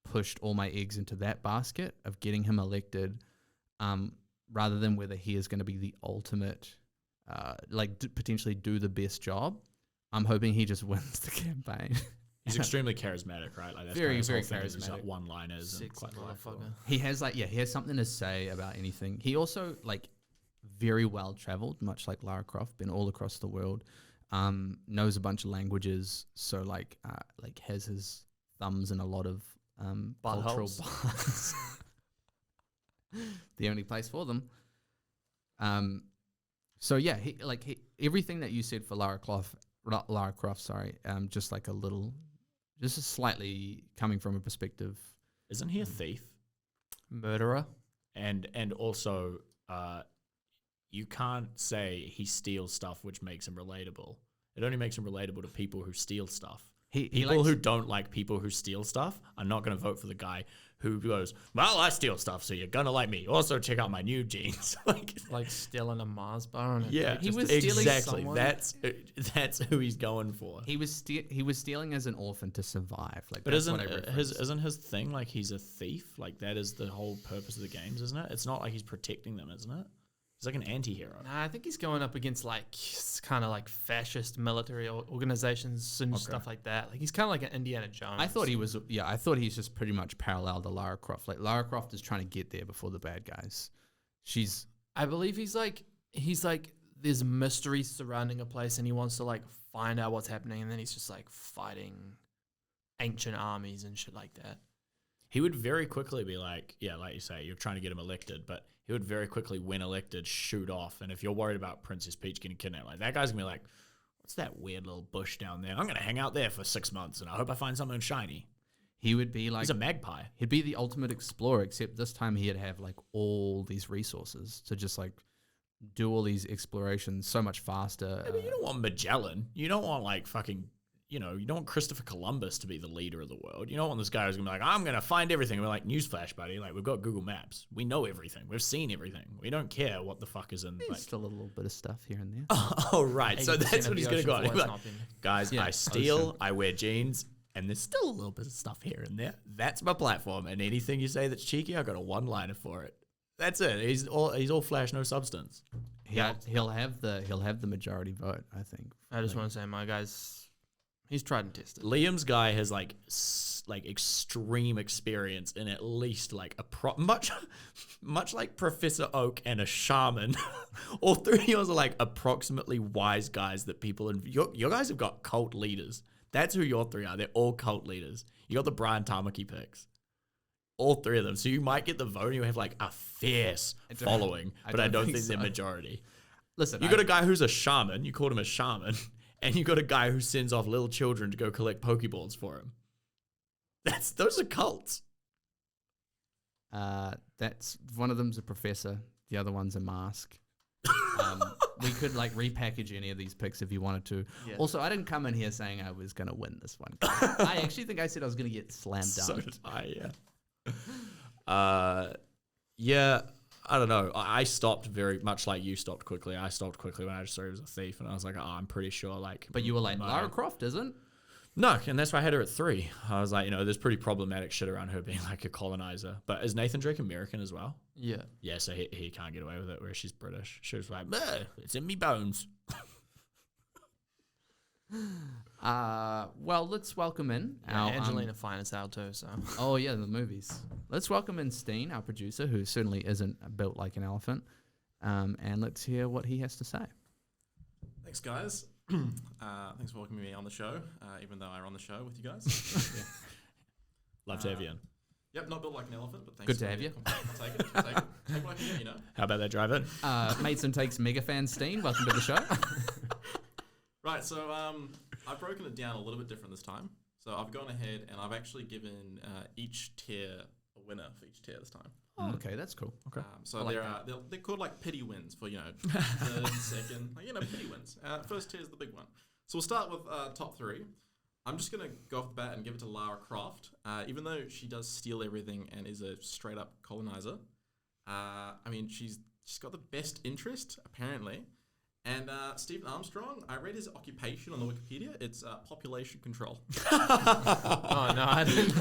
S1: pushed all my eggs into that basket of getting him elected, rather than whether he is going to be the ultimate, potentially do the best job. I'm hoping he just wins the campaign.
S2: He's extremely charismatic, right? Like that's
S1: Very,
S2: kind of his
S1: very
S2: whole thing is he's
S1: charismatic.
S2: like one-liners and
S3: Sexy
S2: quite delightful.
S3: motherfucker.
S1: He has something to say about anything. He also like very well traveled, much like Lara Croft, been all across the world. Knows a bunch of languages, so like has his thumbs in a lot of cultural
S3: Buttholes.
S1: bars. The only place for them. So yeah, everything that you said for Lara Croft, just like just a slightly coming from a perspective.
S2: Isn't he a thief?
S3: Murderer.
S2: And also, you can't say he steals stuff which makes him relatable. It only makes him relatable to people who steal stuff. People who don't like people who steal stuff are not going to vote for the guy who goes, well, I steal stuff, so you're going to like me. Also, check out my new jeans.
S3: Like stealing a Mars bar. And
S2: yeah,
S1: he was stealing
S2: exactly.
S1: someone.
S2: That's who he's going for.
S1: He was stealing as an orphan to survive. Like,
S2: But
S1: that's what I referenced.
S2: isn't his thing like he's a thief? Like that is the whole purpose of the games, isn't it? It's not like he's protecting them, isn't it? He's like an anti-hero.
S3: Nah, I think he's going up against like kind of like fascist military organizations and stuff like that. Like he's kind of like an Indiana Jones.
S1: I thought he's just pretty much parallel to Lara Croft. Like Lara Croft is trying to get there before the bad guys.
S3: I believe he's like there's mystery surrounding a place and he wants to like find out what's happening, and then he's just like fighting ancient armies and shit like that.
S2: He would very quickly be like, yeah, like you say, you're trying to get him elected, but he would very quickly, when elected, shoot off. And if you're worried about Princess Peach getting kidnapped, like that guy's gonna be like, what's that weird little bush down there? I'm gonna hang out there for 6 months and I hope I find something shiny.
S1: He would be like
S2: He's a magpie.
S1: He'd be the ultimate explorer, except this time he'd have like all these resources to just like do all these explorations so much faster.
S2: Yeah, but you don't want Magellan. You don't want like fucking, you don't want Christopher Columbus to be the leader of the world. You don't want this guy who's going to be like, I'm going to find everything. And we're like, newsflash, buddy. Like, we've got Google Maps. We know everything. We've seen everything. We don't care what the fuck is in.
S1: There's
S2: Like,
S1: still a little bit of stuff here and there.
S2: oh, right. So
S3: 80%
S2: that's
S3: of
S2: what he's
S3: the
S2: going to go on.
S3: ocean
S2: He'll be
S3: floor's
S2: like,
S3: not been-
S2: guys,
S1: Yeah,
S2: I steal,
S1: ocean.
S2: I wear jeans, and there's still a little bit of stuff here and there. That's my platform. And anything you say that's cheeky, I've got a one-liner for it. That's it. He's all flash, no substance.
S1: He'll have the majority vote, I think.
S3: I just want to say, my guy's he's tried and tested.
S2: Liam's guy has like extreme experience in at least like much like Professor Oak and a shaman. All three of yours are like approximately wise guys that people in your guys have got cult leaders. That's who your three are. They're all cult leaders. You got the Brian Tamaki picks. All three of them. So you might get the vote and you have like a fierce following, but I don't think they're
S1: so.
S2: majority.
S1: Listen,
S2: You got a guy who's a shaman. You called him a shaman. And you got a guy who sends off little children to go collect Pokeballs for him. Those are cults.
S1: that's one of them's a professor, the other one's a mask. We could like repackage any of these picks if you wanted to.
S3: Yeah.
S1: Also, I didn't come in here saying I was going to win this one. I actually think I said I was going to get slam
S2: So
S1: dunked.
S2: did I, yeah. Yeah, I don't know. I stopped very much like you stopped quickly. I stopped quickly when I just saw he was a thief, and I was like, oh, I'm pretty sure. Like,
S1: But you were like, Lara Croft isn't?
S2: No, and that's why I had her at 3. I was like, there's pretty problematic shit around her being like a colonizer. But is Nathan Drake American as well?
S3: Yeah.
S2: Yeah, so he can't get away with it, whereas she's British. She was like, it's in me bones.
S1: Well, let's welcome in
S3: Yeah,
S1: our
S3: Angelina Finest out too, so.
S1: Oh yeah, the movies. Let's welcome in Steen, our producer, who certainly isn't built like an elephant, and let's hear what he has to say.
S4: Thanks, guys. Thanks for welcoming me on the show, even though I run the show with you guys.
S2: Love to have you in.
S4: Yep, not built like an elephant, but thanks.
S1: Good to
S4: for
S1: have
S4: the
S1: you.
S4: compliment. I'll take it. Take what I can get,
S2: How about that drive in?
S1: Mates and Takes mega fan Steen, welcome to the show.
S4: Right, so I've broken it down a little bit different this time. So I've gone ahead and I've actually given each tier a winner for each tier this time.
S1: Oh, okay, that's cool.
S2: Okay.
S4: So
S1: I like
S4: they're called like pity wins for third, second, pity wins. First tier is the big one. So we'll start with top 3. I'm just going to go off the bat and give it to Lara Croft. Even though she does steal everything and is a straight-up colonizer, I mean, she's got the best interest, apparently. And Stephen Armstrong, I read his occupation on the Wikipedia. It's population control.
S3: Oh, no, I didn't.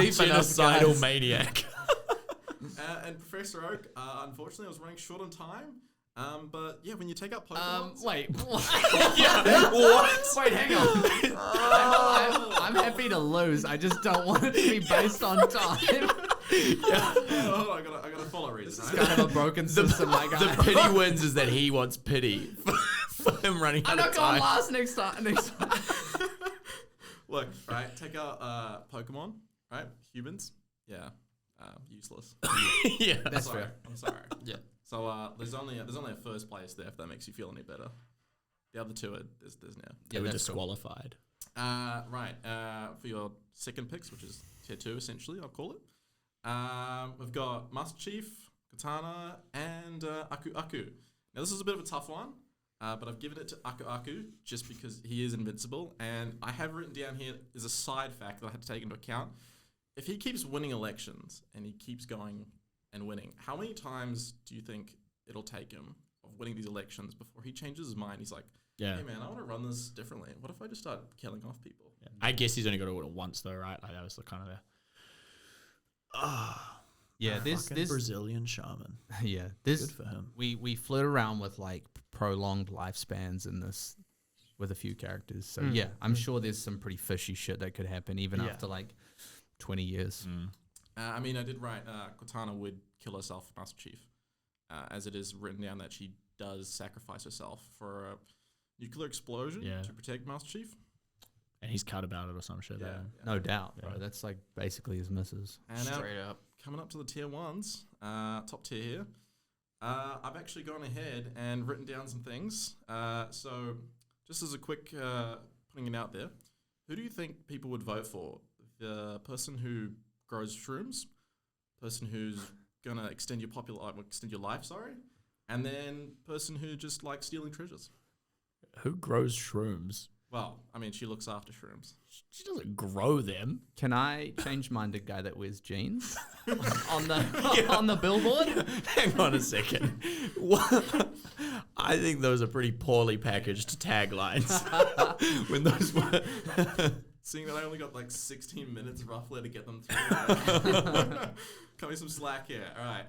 S2: He's a genocidal maniac.
S4: And Professor Oak, unfortunately, I was running short on time. But yeah, when you take out Pokemon...
S3: Wait.
S2: Yeah, what?
S3: Wait, hang on.
S1: I'm happy to lose. I just don't want it to be based on time.
S4: Oh, I gotta follow reason.
S1: It's kind of a broken system, my guy.
S2: The pity wins is that he wants pity for him running
S1: I'm
S2: out
S1: not
S2: of
S1: going
S2: time.
S1: last next time.
S4: Look, right, take out Pokemon, right? Humans, yeah, useless.
S2: Yeah,
S1: That's
S4: sorry,
S1: fair.
S4: I'm sorry.
S3: Yeah.
S4: So there's only a first place there if that makes you feel any better. The other two there's now.
S2: they were
S1: that's cool.
S2: disqualified.
S4: Right. For your second picks, which is tier 2 essentially, I'll call it. We've got Master Chief, Katana, and Aku Aku. Now this is a bit of a tough one, but I've given it to Aku Aku just because he is invincible, and I have written down here as a side fact that I had to take into account. If he keeps winning elections and he keeps going and winning, how many times do you think it'll take him of winning these elections before he changes his mind? He's like,
S2: Yeah.
S4: hey man, I want to run this differently. What if I just start killing off people?
S2: Yeah. I guess he's only got to win it once, though, right? Like that was the kind of the.
S1: Yeah,
S2: Fucking
S1: this
S2: Brazilian shaman.
S1: yeah,
S2: Good
S1: this
S2: for him.
S1: we flirt around with like prolonged lifespans in this with a few characters. So yeah, I'm sure there's some pretty fishy shit that could happen even
S3: Yeah.
S1: after like 20 years.
S4: I mean, I did write Cortana would kill herself for Master Chief, as it is written down that she does sacrifice herself for a nuclear explosion
S2: Yeah.
S4: to protect Master Chief.
S2: And he's cut about it or some shit.
S4: Yeah.
S1: No doubt, bro.
S2: Yeah.
S1: That's like basically his missus.
S4: And now,
S3: Straight up.
S4: coming up to the tier 1s, top tier here, I've actually gone ahead and written down some things. So just as a quick putting it out there, who do you think people would vote for? The person who grows shrooms, person who's gonna extend your extend your life, sorry, and then person who just likes stealing treasures.
S2: Who grows shrooms?
S4: Well, I mean, she looks after shrooms.
S2: She doesn't grow them.
S1: Can I change mine to guy that wears jeans on the billboard?
S2: Hang on a second. I think those are pretty poorly packaged taglines. When those were
S4: Seeing that I only got like 16 minutes roughly to get them through. Cut me some slack here. All right.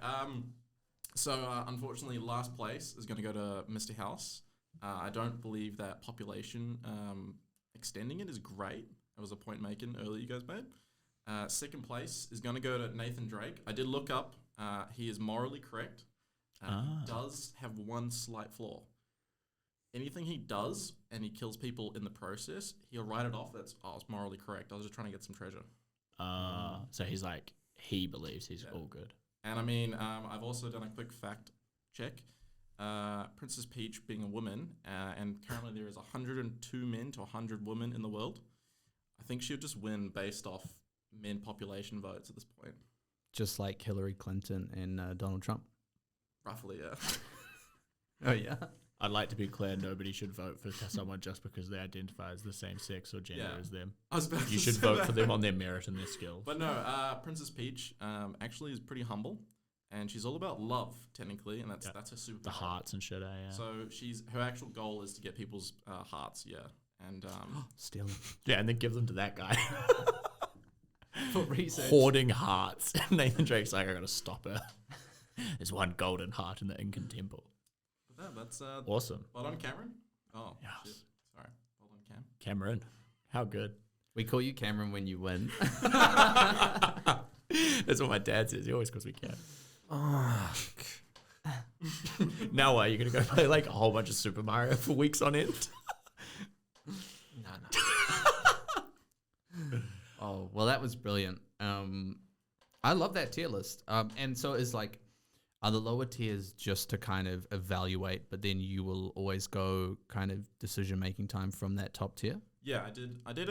S4: So unfortunately, last place is going to go to Mr. House. I don't believe that population extending it is great. That was a point making earlier you guys made. Second place is going to go to Nathan Drake. I did look up. He is morally correct. He does have one slight flaw. Anything he does and he kills people in the process, he'll write it off. That's, it's morally correct. I was just trying to get some treasure.
S2: So he's like, he believes he's all good.
S4: And I mean, I've also done a quick fact check. Princess Peach being a woman, and currently there is 102 men to 100 women in the world. I think she would just win based off men population votes at this point.
S1: Just like Hillary Clinton and Donald Trump.
S4: Roughly, yeah.
S1: Oh yeah.
S2: I'd like to be clear, nobody should vote for someone just because they identify as the same sex or gender
S4: Yeah.
S2: as them.
S4: I was about
S2: You
S4: to
S2: should
S4: say
S2: vote
S4: that.
S2: for them on their merit and their skills.
S4: But no, Princess Peach actually is pretty humble, and she's all about love technically, and that's her superpower.
S2: The hearts and shit, yeah.
S4: So her actual goal is to get people's hearts, yeah, and
S1: Stealing.
S2: Yeah, and then give them to that guy.
S1: For research.
S2: Hoarding hearts. Nathan Drake's like, I gotta stop her. There's one golden heart in the Incan temple.
S4: but that's
S2: Awesome.
S4: well done, Cameron. Oh,
S2: Yes.
S4: shit. Sorry, well done, Cam.
S2: Cameron, how good.
S1: We call you Cameron when you win.
S2: That's what my dad says. He always calls me Cam. Now what? You're going to go play like a whole bunch of Super Mario for weeks on end?
S3: No.
S1: Oh, well, that was brilliant. I love that tier list. And so it's like, are the lower tiers just to kind of evaluate, but then you will always go kind of decision-making time from that top tier?
S4: Yeah, I did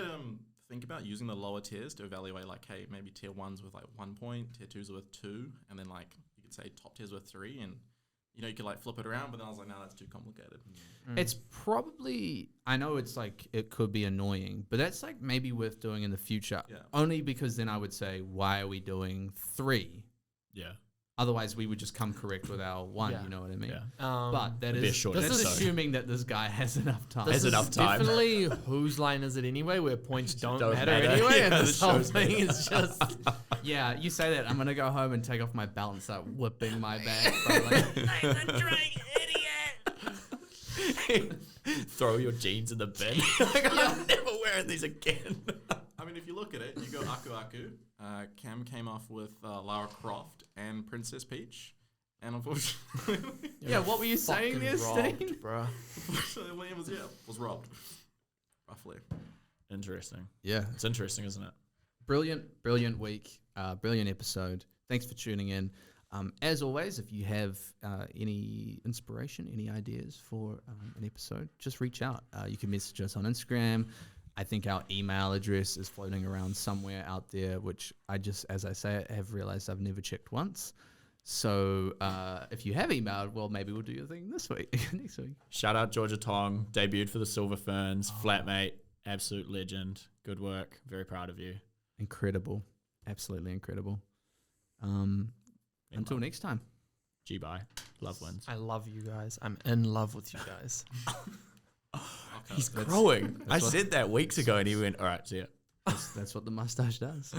S4: think about using the lower tiers to evaluate, like, hey, maybe tier 1's with like 1 point, tier 2's with 2, and then like you could say top tiers with 3, and you know, you could like flip it around, but then I was like, no, that's too complicated.
S1: It's probably, I know it's like, it could be annoying, but that's like maybe worth doing in the future.
S4: Yeah.
S1: Only because then I would say, why are we doing 3?
S2: Yeah.
S1: Otherwise, we would just come correct with our 1,
S3: Yeah.
S1: you know what I mean?
S2: Yeah.
S1: But that
S2: It'd be a
S1: is,
S2: short
S1: that's
S3: episode.
S1: assuming that this guy has enough time.
S2: Has enough time.
S3: Definitely whose line is it anyway, where points don't matter
S2: matter.
S3: anyway,
S2: Yeah,
S3: and
S2: the
S3: this whole
S2: show's
S3: thing is just
S1: Yeah, you say that. I'm going to go home and take off my belt and start whipping my back. Bro, like,
S2: Throw your jeans in the bin. Like, I'm never wearing these again.
S4: I mean, if you look at it, you go Aku Aku. Cam came off with Lara Croft and Princess Peach. And unfortunately,
S1: yeah, what were you saying there,
S3: fucking
S1: Steen?
S3: robbed, bro.
S4: unfortunately William was robbed. Roughly.
S2: Interesting.
S1: Yeah.
S2: It's interesting, isn't it?
S1: Brilliant week, brilliant episode. Thanks for tuning in. As always, if you have any inspiration, any ideas for an episode, just reach out. You can message us on Instagram. I think our email address is floating around somewhere out there, which I just, as I say it, have realized I've never checked once. So if you have emailed, well, maybe we'll do your thing this week, next week.
S2: Shout out Georgia Tong. Debuted for the Silver Ferns. Flatmate. Absolute legend. Good work. Very proud of you.
S1: Incredible. Absolutely incredible. Until next time.
S2: G-bye. Love wins.
S3: I love you guys. I'm in love with you guys.
S2: He's growing. I said that weeks ago and he went, all right, see ya.
S1: That's what the mustache does.